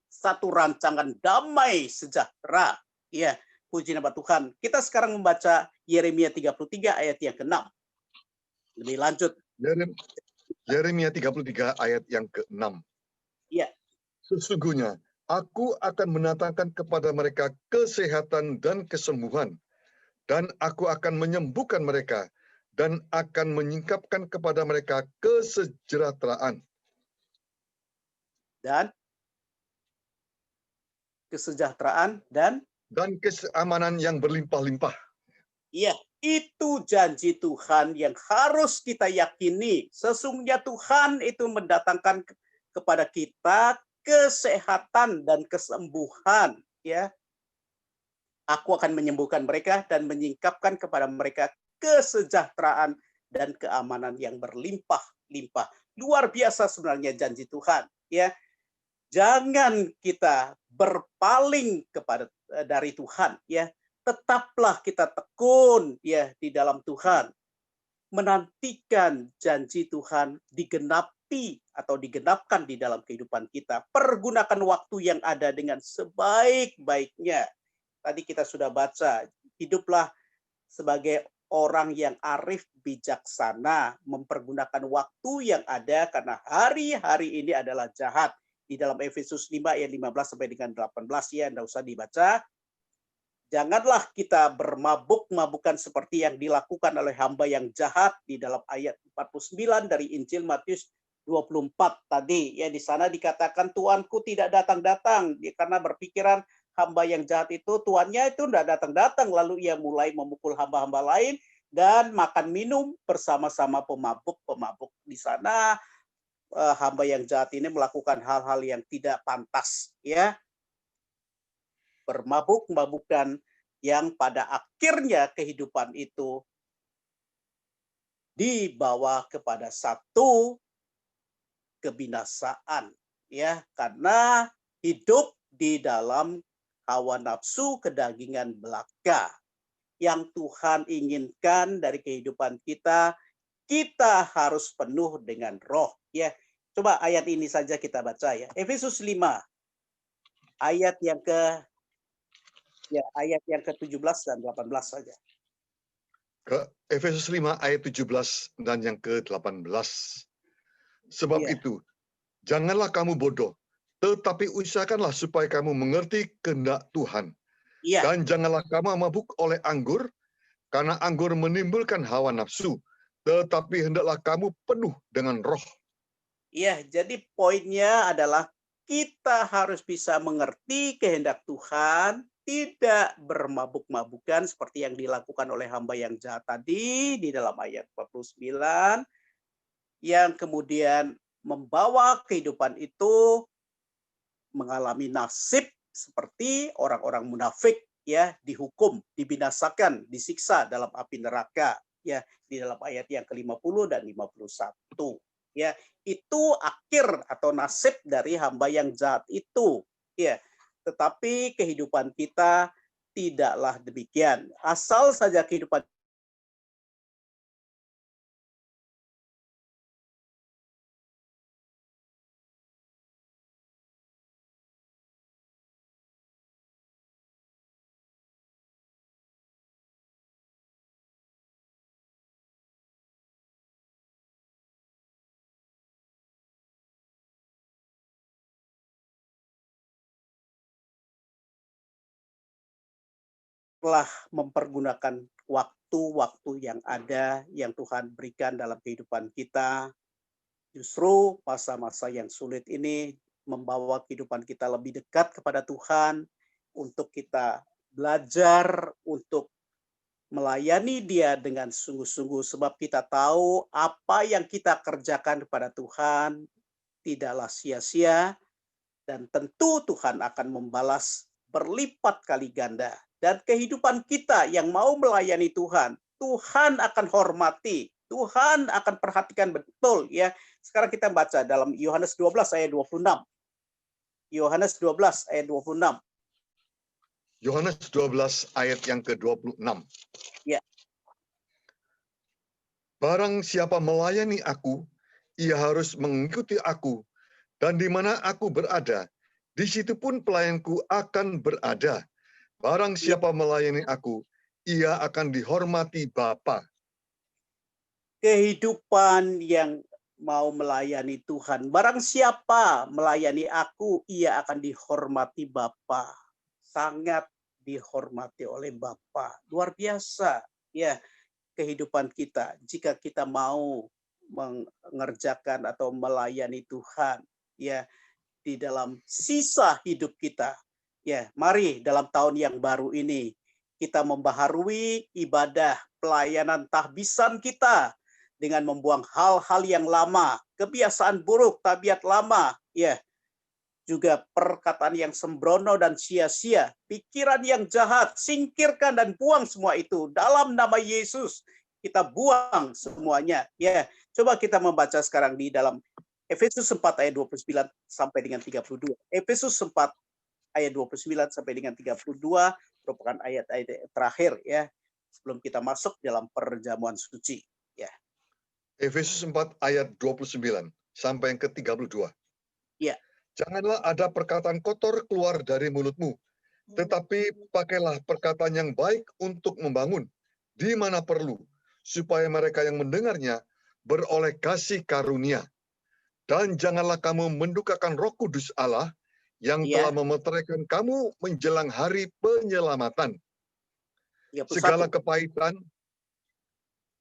satu rancangan damai sejahtera. Ya, puji nama Tuhan. Kita sekarang membaca Yeremia 33 ayat yang ke-6. Lebih lanjut. Yeremia 33 ayat yang ke-6. Ya. Sesungguhnya aku akan mendatangkan kepada mereka kesehatan dan kesembuhan, dan aku akan menyembuhkan mereka, dan akan menyingkapkan kepada mereka kesejahteraan. Dan kesejahteraan dan keamanan yang berlimpah-limpah. Iya, itu janji Tuhan yang harus kita yakini. Sesungguhnya Tuhan itu mendatangkan kepada kita kesehatan dan kesembuhan. Ya, aku akan menyembuhkan mereka dan menyingkapkan kepada mereka kesejahteraan dan keamanan yang berlimpah-limpah. Luar biasa sebenarnya janji Tuhan. Ya, jangan kita berpaling kepada dari Tuhan. Ya, tetaplah kita tekun ya di dalam Tuhan, menantikan janji Tuhan digenapi atau digenapkan di dalam kehidupan kita. Pergunakan waktu yang ada dengan sebaik-baiknya. Tadi kita sudah baca, hiduplah sebagai orang yang arif bijaksana, mempergunakan waktu yang ada karena hari-hari ini adalah jahat. Di dalam Efesus 5 ayat 15 sampai dengan 18 ya, enggak usah dibaca. Janganlah kita bermabuk-mabukan seperti yang dilakukan oleh hamba yang jahat di dalam ayat 49 dari Injil Matius 24 tadi. Ya, di sana dikatakan Tuanku tidak datang-datang karena berpikiran hamba yang jahat itu tuannya itu tidak datang-datang, lalu ia mulai memukul hamba-hamba lain dan makan minum bersama-sama pemabuk-pemabuk. Di sana hamba yang jahat ini melakukan hal-hal yang tidak pantas, ya. Bermabuk-mabukan yang pada akhirnya kehidupan itu dibawa kepada satu kebinasaan, ya, karena hidup di dalam hawa nafsu kedagingan belaka. Yang Tuhan inginkan dari kehidupan kita, kita harus penuh dengan roh, ya. Coba ayat ini saja kita baca ya. Efesus 5 ayat yang ke-17 dan 18 saja. Efesus 5 ayat 17 dan yang ke-18. Sebab itu, janganlah kamu bodoh, tetapi usahakanlah supaya kamu mengerti kehendak Tuhan. Dan janganlah kamu mabuk oleh anggur, karena anggur menimbulkan hawa nafsu, tetapi hendaklah kamu penuh dengan roh. Iya, jadi poinnya adalah kita harus bisa mengerti kehendak Tuhan, tidak bermabuk-mabukan seperti yang dilakukan oleh hamba yang jahat tadi di dalam ayat 49, yang kemudian membawa kehidupan itu mengalami nasib seperti orang-orang munafik, ya, dihukum, dibinasakan, disiksa dalam api neraka, ya, di dalam ayat yang ke-50 dan 51. Ya, itu akhir atau nasib dari hamba yang jahat itu, ya. Tetapi kehidupan kita tidaklah demikian. Asal saja kehidupan telah mempergunakan waktu-waktu yang ada, yang Tuhan berikan dalam kehidupan kita. Justru masa-masa yang sulit ini membawa kehidupan kita lebih dekat kepada Tuhan, untuk kita belajar untuk melayani Dia dengan sungguh-sungguh, sebab kita tahu apa yang kita kerjakan kepada Tuhan tidaklah sia-sia, dan tentu Tuhan akan membalas berlipat kali ganda. Dan kehidupan kita yang mau melayani Tuhan, Tuhan akan hormati, Tuhan akan perhatikan betul ya. Sekarang kita baca dalam Yohanes 12 ayat 26. Yohanes 12 ayat 26. Yohanes 12 ayat yang ke-26. Ya. Barang siapa melayani aku, ia harus mengikuti aku, dan di mana aku berada, di situ pun pelayanku akan berada. Barang siapa melayani aku, ia akan dihormati Bapa. Kehidupan yang mau melayani Tuhan. Barang siapa melayani aku, ia akan dihormati Bapa. Sangat dihormati oleh Bapa. Luar biasa ya kehidupan kita. Jika kita mau mengerjakan atau melayani Tuhan ya di dalam sisa hidup kita. Ya, mari dalam tahun yang baru ini kita membaharui ibadah pelayanan tahbisan kita dengan membuang hal-hal yang lama, kebiasaan buruk, tabiat lama, ya, juga perkataan yang sembrono dan sia-sia, pikiran yang jahat, singkirkan dan buang semua itu dalam nama Yesus. Kita buang semuanya. Ya, coba kita membaca sekarang di dalam Efesus 4 ayat 29 sampai dengan 32. Efesus 4 ayat 29 sampai dengan 32 merupakan ayat-ayat terakhir ya sebelum kita masuk dalam perjamuan suci. Ya. Efesus 4 ayat 29 sampai yang ke-32. Ya. Janganlah ada perkataan kotor keluar dari mulutmu, tetapi pakailah perkataan yang baik untuk membangun di mana perlu, supaya mereka yang mendengarnya beroleh kasih karunia. Dan janganlah kamu mendukakan Roh Kudus Allah yang telah memeteraikan kamu menjelang hari penyelamatan. 31. Segala kepahitan,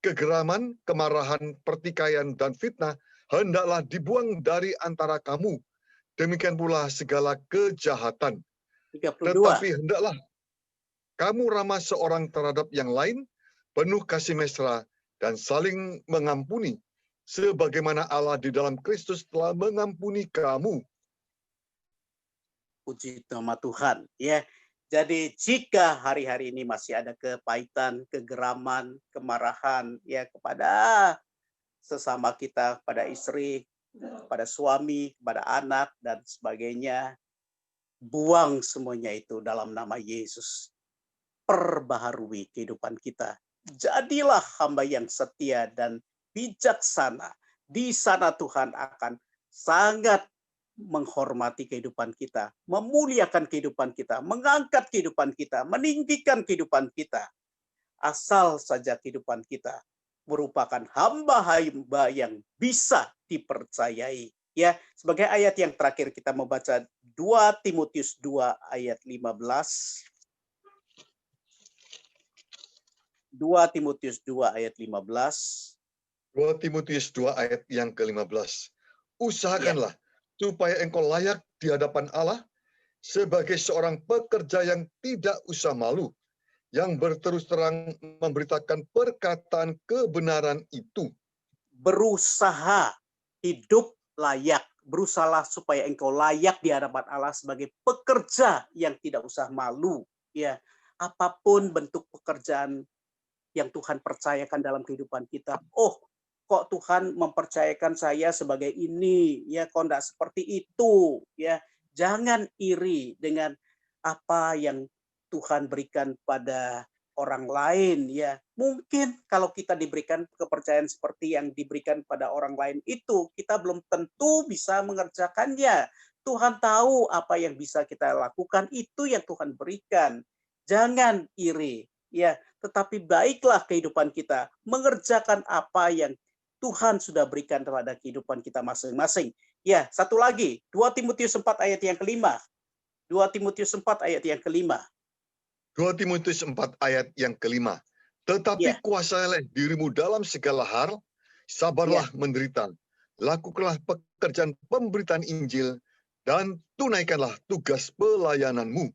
kegeraman, kemarahan, pertikaian, dan fitnah hendaklah dibuang dari antara kamu. Demikian pula segala kejahatan. 32. Tetapi hendaklah kamu ramah seorang terhadap yang lain, penuh kasih mesra, dan saling mengampuni, sebagaimana Allah di dalam Kristus telah mengampuni kamu. Puji nama Tuhan. Ya, jadi jika hari-hari ini masih ada kepahitan, kegeraman, kemarahan ya kepada sesama kita, pada istri, pada suami, pada anak dan sebagainya, buang semuanya itu dalam nama Yesus. Perbaharui kehidupan kita. Jadilah hamba yang setia dan bijaksana. Di sana Tuhan akan sangat menghormati kehidupan kita, memuliakan kehidupan kita, mengangkat kehidupan kita, meninggikan kehidupan kita. Asal saja kehidupan kita merupakan hamba-hamba yang bisa dipercayai. Ya, sebagai ayat yang terakhir kita membaca 2 Timotius 2 ayat 15. 2 Timotius 2 ayat 15. 2 Timotius 2 ayat yang ke-15. Usahakanlah supaya engkau layak di hadapan Allah sebagai seorang pekerja yang tidak usah malu, yang berterus terang memberitakan perkataan kebenaran itu. Berusaha hidup layak. Berusahalah supaya engkau layak di hadapan Allah sebagai pekerja yang tidak usah malu. Ya, apapun bentuk pekerjaan yang Tuhan percayakan dalam kehidupan kita. Oh, kok Tuhan mempercayakan saya sebagai ini? Ya, kok enggak seperti itu? Ya, jangan iri dengan apa yang Tuhan berikan pada orang lain ya. Mungkin kalau kita diberikan kepercayaan seperti yang diberikan pada orang lain itu, kita belum tentu bisa mengerjakannya. Tuhan tahu apa yang bisa kita lakukan, itu yang Tuhan berikan. Jangan iri ya, tetapi baiklah kehidupan kita mengerjakan apa yang Tuhan sudah berikan kepada kehidupan kita masing-masing. Ya, satu lagi, 2 Timotius 4 ayat yang kelima. 2 Timotius 4 ayat yang kelima. 2 Timotius 4 ayat yang kelima. Tetapi Ya. kuasailah dirimu dalam segala hal, sabarlah menderita, lakukanlah pekerjaan pemberitaan Injil, dan tunaikanlah tugas pelayananmu.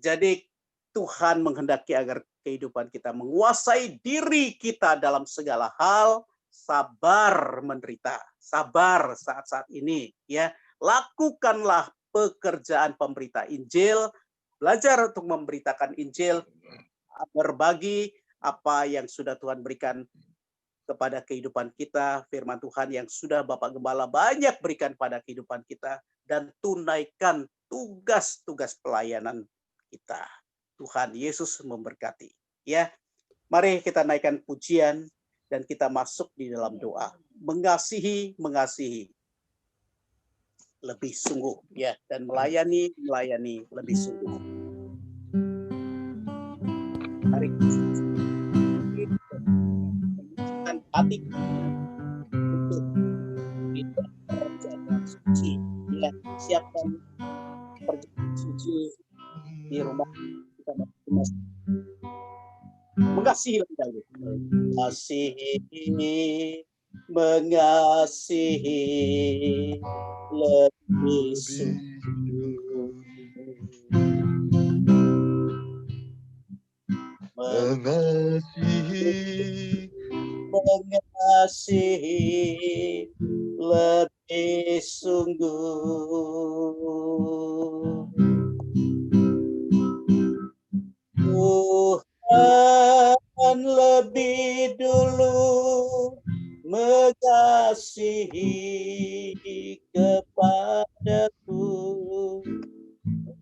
Jadi Tuhan menghendaki agar kehidupan kita menguasai diri kita dalam segala hal, sabar menderita, sabar saat-saat ini, ya. Lakukanlah pekerjaan pemberita Injil, belajar untuk memberitakan Injil, berbagi apa yang sudah Tuhan berikan kepada kehidupan kita, firman Tuhan yang sudah Bapak Gembala banyak berikan pada kehidupan kita, dan tunaikan tugas-tugas pelayanan kita. Tuhan Yesus memberkati. Ya, mari kita naikkan pujian dan kita masuk di dalam doa. Mengasihi lebih sungguh, ya, dan melayani lebih sungguh. Mari kita hati untuk perjalanan suci, ya, siapkan perjalanan suci di rumah kita masing-masing. Mengasihi lebih dahulu. Mengasihi lebih sungguh. Mengasihi lebih sungguh. Tuhan lebih dulu mengasihi kepadaku,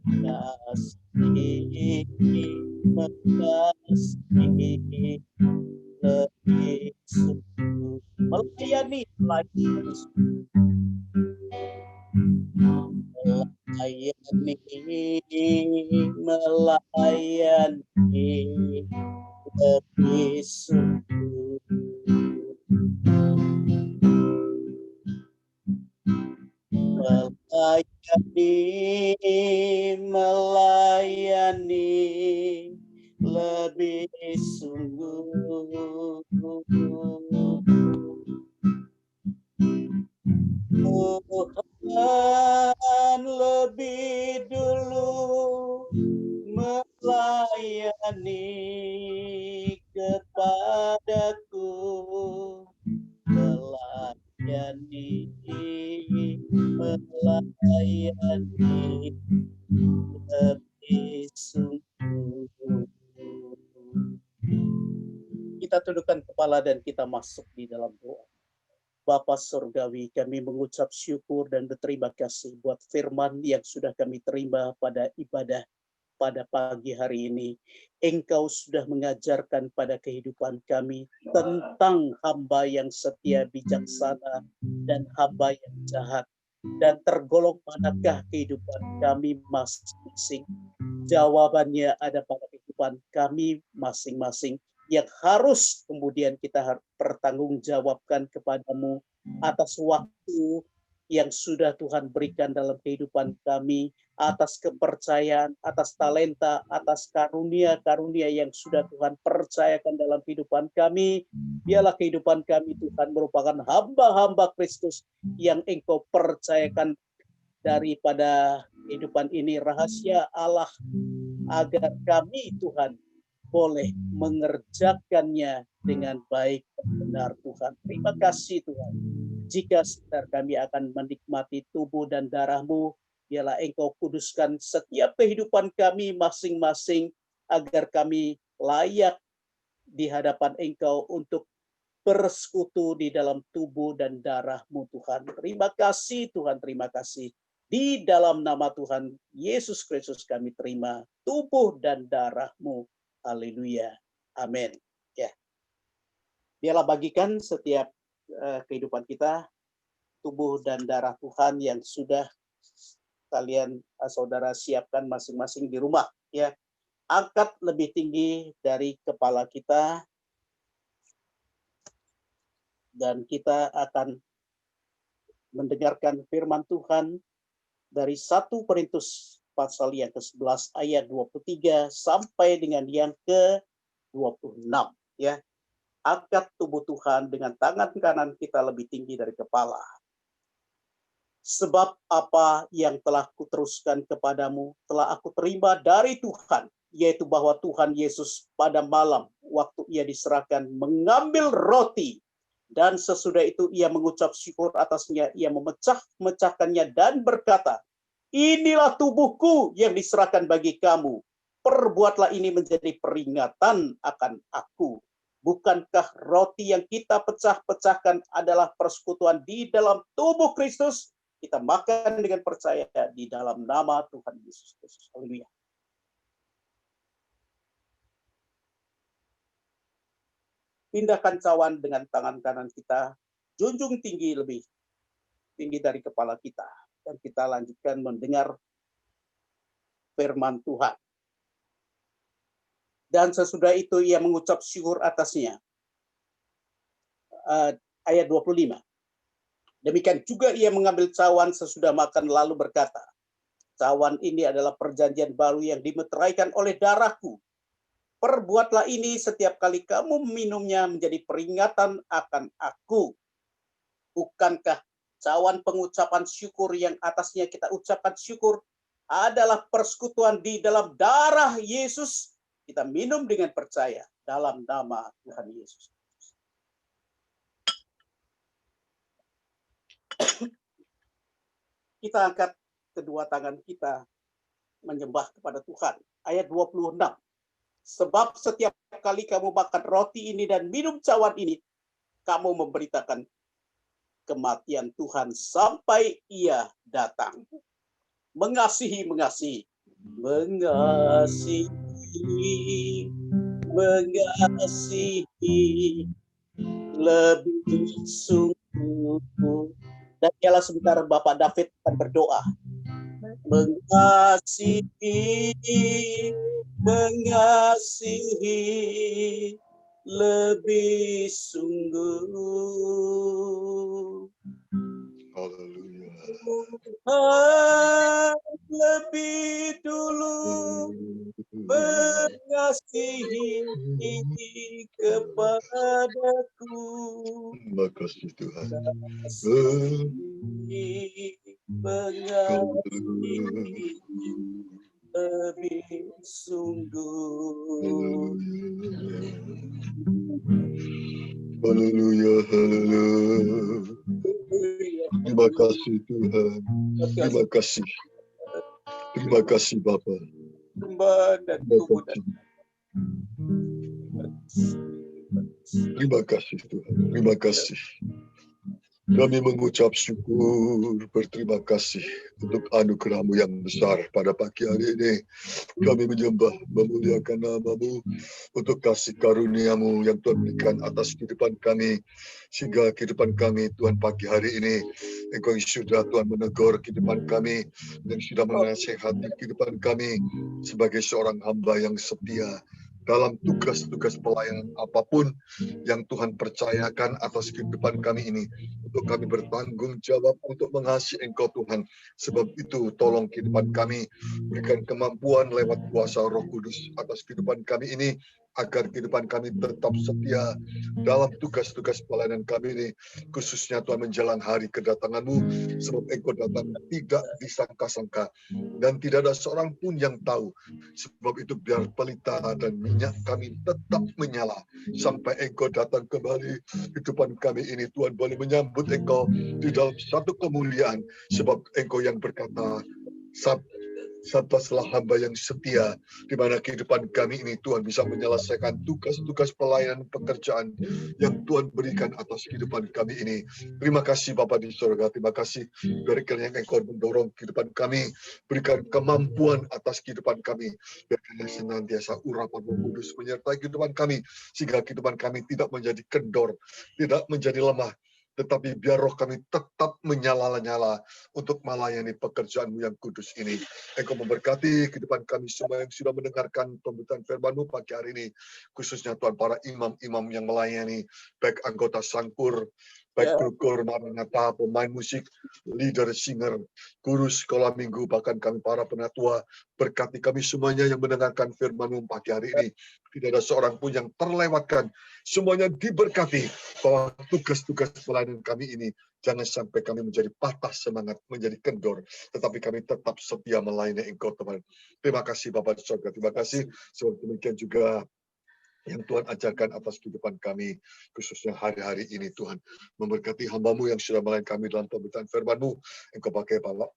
mengasihi lebih sungguh, melayani lebih sungguh. Melayani lebih sungguh. Tuhan lebih dulu melayani kepadaku, melayani lebih sungguh. Kita tundukkan kepala dan kita masuk di dalam doa. Bapa Surgawi, kami mengucap syukur dan berterima kasih buat firman yang sudah kami terima pada ibadah pada pagi hari ini. Engkau sudah mengajarkan pada kehidupan kami tentang hamba yang setia, bijaksana, dan hamba yang jahat. Dan tergolong manakah kehidupan kami masing-masing? Jawabannya ada pada kehidupan kami masing-masing, yang harus kemudian kita pertanggungjawabkan kepadamu atas waktu yang sudah Tuhan berikan dalam kehidupan kami, atas kepercayaan, atas talenta, atas karunia-karunia yang sudah Tuhan percayakan dalam kehidupan kami. Biarlah kehidupan kami, Tuhan, merupakan hamba-hamba Kristus yang Engkau percayakan daripada kehidupan ini, rahasia Allah, agar kami, Tuhan, boleh mengerjakannya dengan baik dan benar, Tuhan. Terima kasih, Tuhan. Jika sadar kami akan menikmati tubuh dan darah-Mu, biarlah Engkau kuduskan setiap kehidupan kami masing-masing, agar kami layak di hadapan Engkau untuk bersekutu di dalam tubuh dan darah-Mu, Tuhan. Terima kasih, Tuhan. Terima kasih. Di dalam nama Tuhan Yesus Kristus kami terima tubuh dan darah-Mu. Haleluya. Amin. Ya. Biarlah bagikan setiap kehidupan kita tubuh dan darah Tuhan yang sudah kalian saudara siapkan masing-masing di rumah, ya. Angkat lebih tinggi dari kepala kita, dan kita akan mendengarkan firman Tuhan dari 1 Korintus pasal yang ke-11 ayat 23 sampai dengan yang ke-26 ya. Angkat tubuh Tuhan dengan tangan kanan kita lebih tinggi dari kepala. Sebab apa yang telah kuteruskan kepadamu telah aku terima dari Tuhan, yaitu bahwa Tuhan Yesus pada malam waktu ia diserahkan mengambil roti, dan sesudah itu ia mengucap syukur atasnya, ia memecah-mecahkannya dan berkata, inilah tubuhku yang diserahkan bagi kamu, perbuatlah ini menjadi peringatan akan aku. Bukankah roti yang kita pecah-pecahkan adalah persekutuan di dalam tubuh Kristus? Kita makan dengan percaya di dalam nama Tuhan Yesus Kristus. Haleluya. Pindahkan cawan dengan tangan kanan kita, junjung tinggi lebih tinggi dari kepala kita, dan kita lanjutkan mendengar firman Tuhan. Dan sesudah itu ia mengucap syukur atasnya. Ayat 25. Demikian juga ia mengambil cawan sesudah makan lalu berkata, cawan ini adalah perjanjian baru yang dimeteraikan oleh darahku. Perbuatlah ini setiap kali kamu meminumnya menjadi peringatan akan aku. Bukankah cawan pengucapan syukur yang atasnya kita ucapkan syukur adalah persekutuan di dalam darah Yesus? Kita minum dengan percaya dalam nama Tuhan Yesus. Kita angkat kedua tangan kita menyembah kepada Tuhan. Ayat 26. Sebab setiap kali kamu makan roti ini dan minum cawan ini, kamu memberitakan kematian Tuhan sampai ia datang. Mengasihi, mengasihi. Mengasihi, mengasihi, lebih sungguh. Dan ialah sebentar Bapak David akan berdoa. Mengasihi, mengasihi, lebih sungguh. Haleluya. Tuhan lebih dulu mengasihi kepadaku. Terima kasih Tuhan. Mengasihi lebih sungguh. Haleluya, haleluya. Terima kasih Tuhan. Terima kasih. Terima kasih Bapa. Terima kasih Tuhan. Terima kasih. Kami mengucap syukur, berterima kasih untuk anugerah-Mu yang besar pada pagi hari ini. Kami menyembah, memuliakan nama-Mu untuk kasih karunia-Mu yang Tuhan berikan atas kehidupan kami. Sehingga kehidupan kami Tuhan pagi hari ini, Engkau yang sudah Tuhan menegur kehidupan kami, dan sudah menasihati kehidupan kami sebagai seorang hamba yang setia dalam tugas-tugas pelayanan apapun yang Tuhan percayakan atas kehidupan kami ini. Untuk kami bertanggung jawab untuk mengasihi Engkau Tuhan. Sebab itu tolong kehidupan kami, berikan kemampuan lewat kuasa Roh Kudus atas kehidupan kami ini, agar kehidupan kami tetap setia dalam tugas-tugas pelayanan kami ini, khususnya Tuhan menjelang hari kedatangan-Mu, sebab Engkau datang tidak disangka-sangka, dan tidak ada seorang pun yang tahu. Sebab itu biar pelita dan minyak kami tetap menyala sampai Engkau datang kembali. Kehidupan kami ini Tuhan boleh menyambut Engkau di dalam satu kemuliaan, sebab Engkau yang berkata, Sabtaslah hamba yang setia, di mana kehidupan kami ini Tuhan bisa menyelesaikan tugas-tugas pelayanan pekerjaan yang Tuhan berikan atas kehidupan kami ini. Terima kasih Bapa di surga, terima kasih dari kiranya Engkau mendorong kehidupan kami, berikan kemampuan atas kehidupan kami, biarkan senantiasa urapan Roh Kudus menyertai kehidupan kami, sehingga kehidupan kami tidak menjadi kendor, tidak menjadi lemah, tetapi biar roh kami tetap menyala-nyala untuk melayani pekerjaan-Mu yang kudus ini. Engkau memberkati kehidupan kami semua yang sudah mendengarkan pemberitaan firman-Mu pagi hari ini, khususnya Tuhan para imam-imam yang melayani, baik anggota Sangkur, baik Ya. kru kor, maranatha, pemain musik, leader, singer, guru sekolah minggu, bahkan kami para penatua, berkati kami semuanya yang mendengarkan firman-Mu pagi hari ini. Tidak ada seorang pun yang terlewatkan. Semuanya diberkati bahwa tugas-tugas pelayanan kami ini jangan sampai kami menjadi patah semangat, menjadi kendor, tetapi kami tetap setia melayani Engkau, Tuhan. Terima kasih Bapa di surga. Terima kasih. Seperti demikian juga yang Tuhan ajarkan atas kehidupan kami, khususnya hari-hari ini, Tuhan. Memberkati hamba-Mu yang sudah melayani kami dalam pemberitaan firman-Mu. Engkau pakai Bapak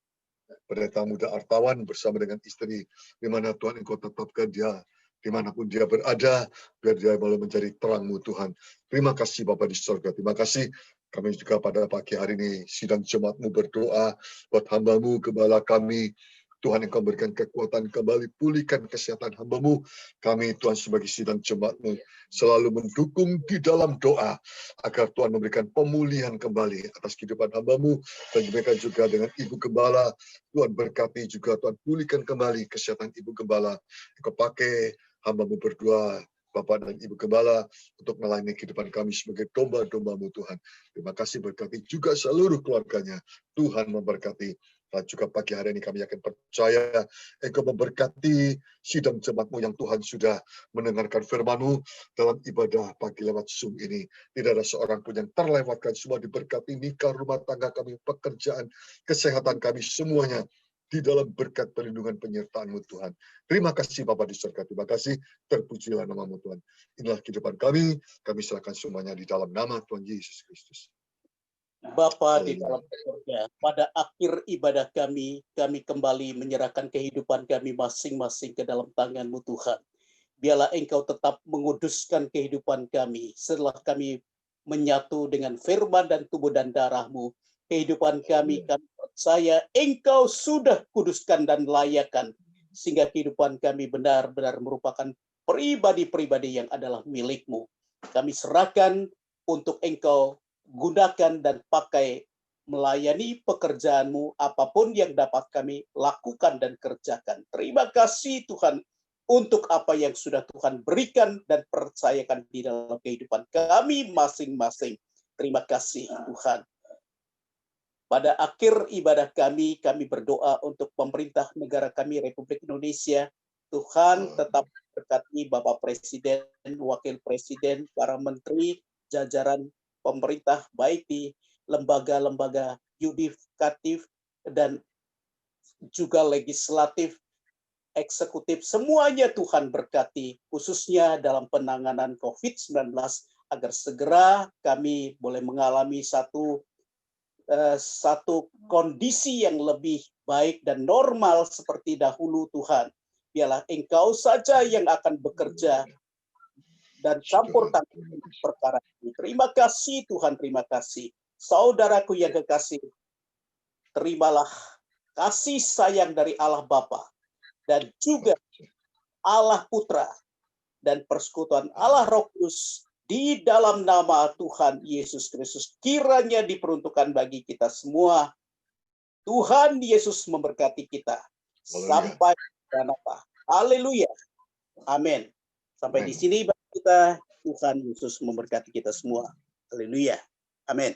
pendeta muda Artawan bersama dengan istri, di mana Tuhan Engkau tetapkan dia, dimanapun dia berada, biar dia malah menjadi terang-Mu, Tuhan. Terima kasih Bapa di surga. Terima kasih. Kami juga pada pagi hari ini sidang jemaat-Mu berdoa buat hamba-Mu, gembala kami. Tuhan Engkau berikan kekuatan kembali, pulihkan kesehatan hamba-Mu. Kami Tuhan sebagai sidang jemaat-Mu selalu mendukung di dalam doa agar Tuhan memberikan pemulihan kembali atas kehidupan hamba-Mu, dan demikian juga dengan Ibu Gembala. Tuhan berkati juga, Tuhan pulihkan kembali kesehatan Ibu Gembala. Engkau pakai hamba-Mu berdua, Bapak dan Ibu Gembala, untuk melayani kehidupan kami sebagai domba-domba-Mu, Tuhan. Terima kasih, berkati juga seluruh keluarganya. Tuhan memberkati. Dan juga pagi hari ini kami yakin percaya Engkau memberkati sidang jemaat-Mu yang Tuhan sudah mendengarkan firman-Mu dalam ibadah pagi lewat Zoom ini. Tidak ada seorang pun yang terlewatkan, semua diberkati, nikah, rumah tangga kami, pekerjaan, kesehatan kami, semuanya di dalam berkat perlindungan penyertaan-Mu, Tuhan. Terima kasih Bapa di surga, terima kasih, terpujilah nama-Mu, Tuhan. Inilah kehidupan kami serahkan semuanya di dalam nama Tuhan Yesus Kristus. Bapa di dalam surga, pada akhir ibadah kami kembali menyerahkan kehidupan kami masing-masing ke dalam tangan-Mu, Tuhan. Biarlah Engkau tetap menguduskan kehidupan kami setelah kami menyatu dengan firman dan tubuh dan darah-Mu. Kehidupan kami percaya Engkau sudah kuduskan dan layakkan, sehingga kehidupan kami benar-benar merupakan pribadi-pribadi yang adalah milik-Mu. Kami serahkan untuk Engkau gunakan dan pakai melayani pekerjaan-Mu, apapun yang dapat kami lakukan dan kerjakan. Terima kasih Tuhan untuk apa yang sudah Tuhan berikan dan percayakan di dalam kehidupan kami masing-masing. Terima kasih Tuhan. Pada akhir ibadah kami berdoa untuk pemerintah negara kami, Republik Indonesia. Tuhan tetap berkati Bapak Presiden, Wakil Presiden, para menteri, jajaran pemerintah, baik di lembaga-lembaga yudikatif dan juga legislatif, eksekutif, semuanya Tuhan berkati, khususnya dalam penanganan COVID-19, agar segera kami boleh mengalami satu kondisi yang lebih baik dan normal seperti dahulu, Tuhan. Biarlah Engkau saja yang akan bekerja dan campur tangan perkara ini. Terima kasih Tuhan, terima kasih. Saudaraku yang kekasih, terimalah kasih sayang dari Allah Bapa dan juga Allah Putra dan persekutuan Allah Roh Kudus di dalam nama Tuhan Yesus Kristus kiranya diperuntukkan bagi kita semua. Tuhan Yesus memberkati kita sampai Maranatha. Haleluya. Amin. Sampai di sini kita, Tuhan Yesus memberkati kita semua. Haleluya. Amin.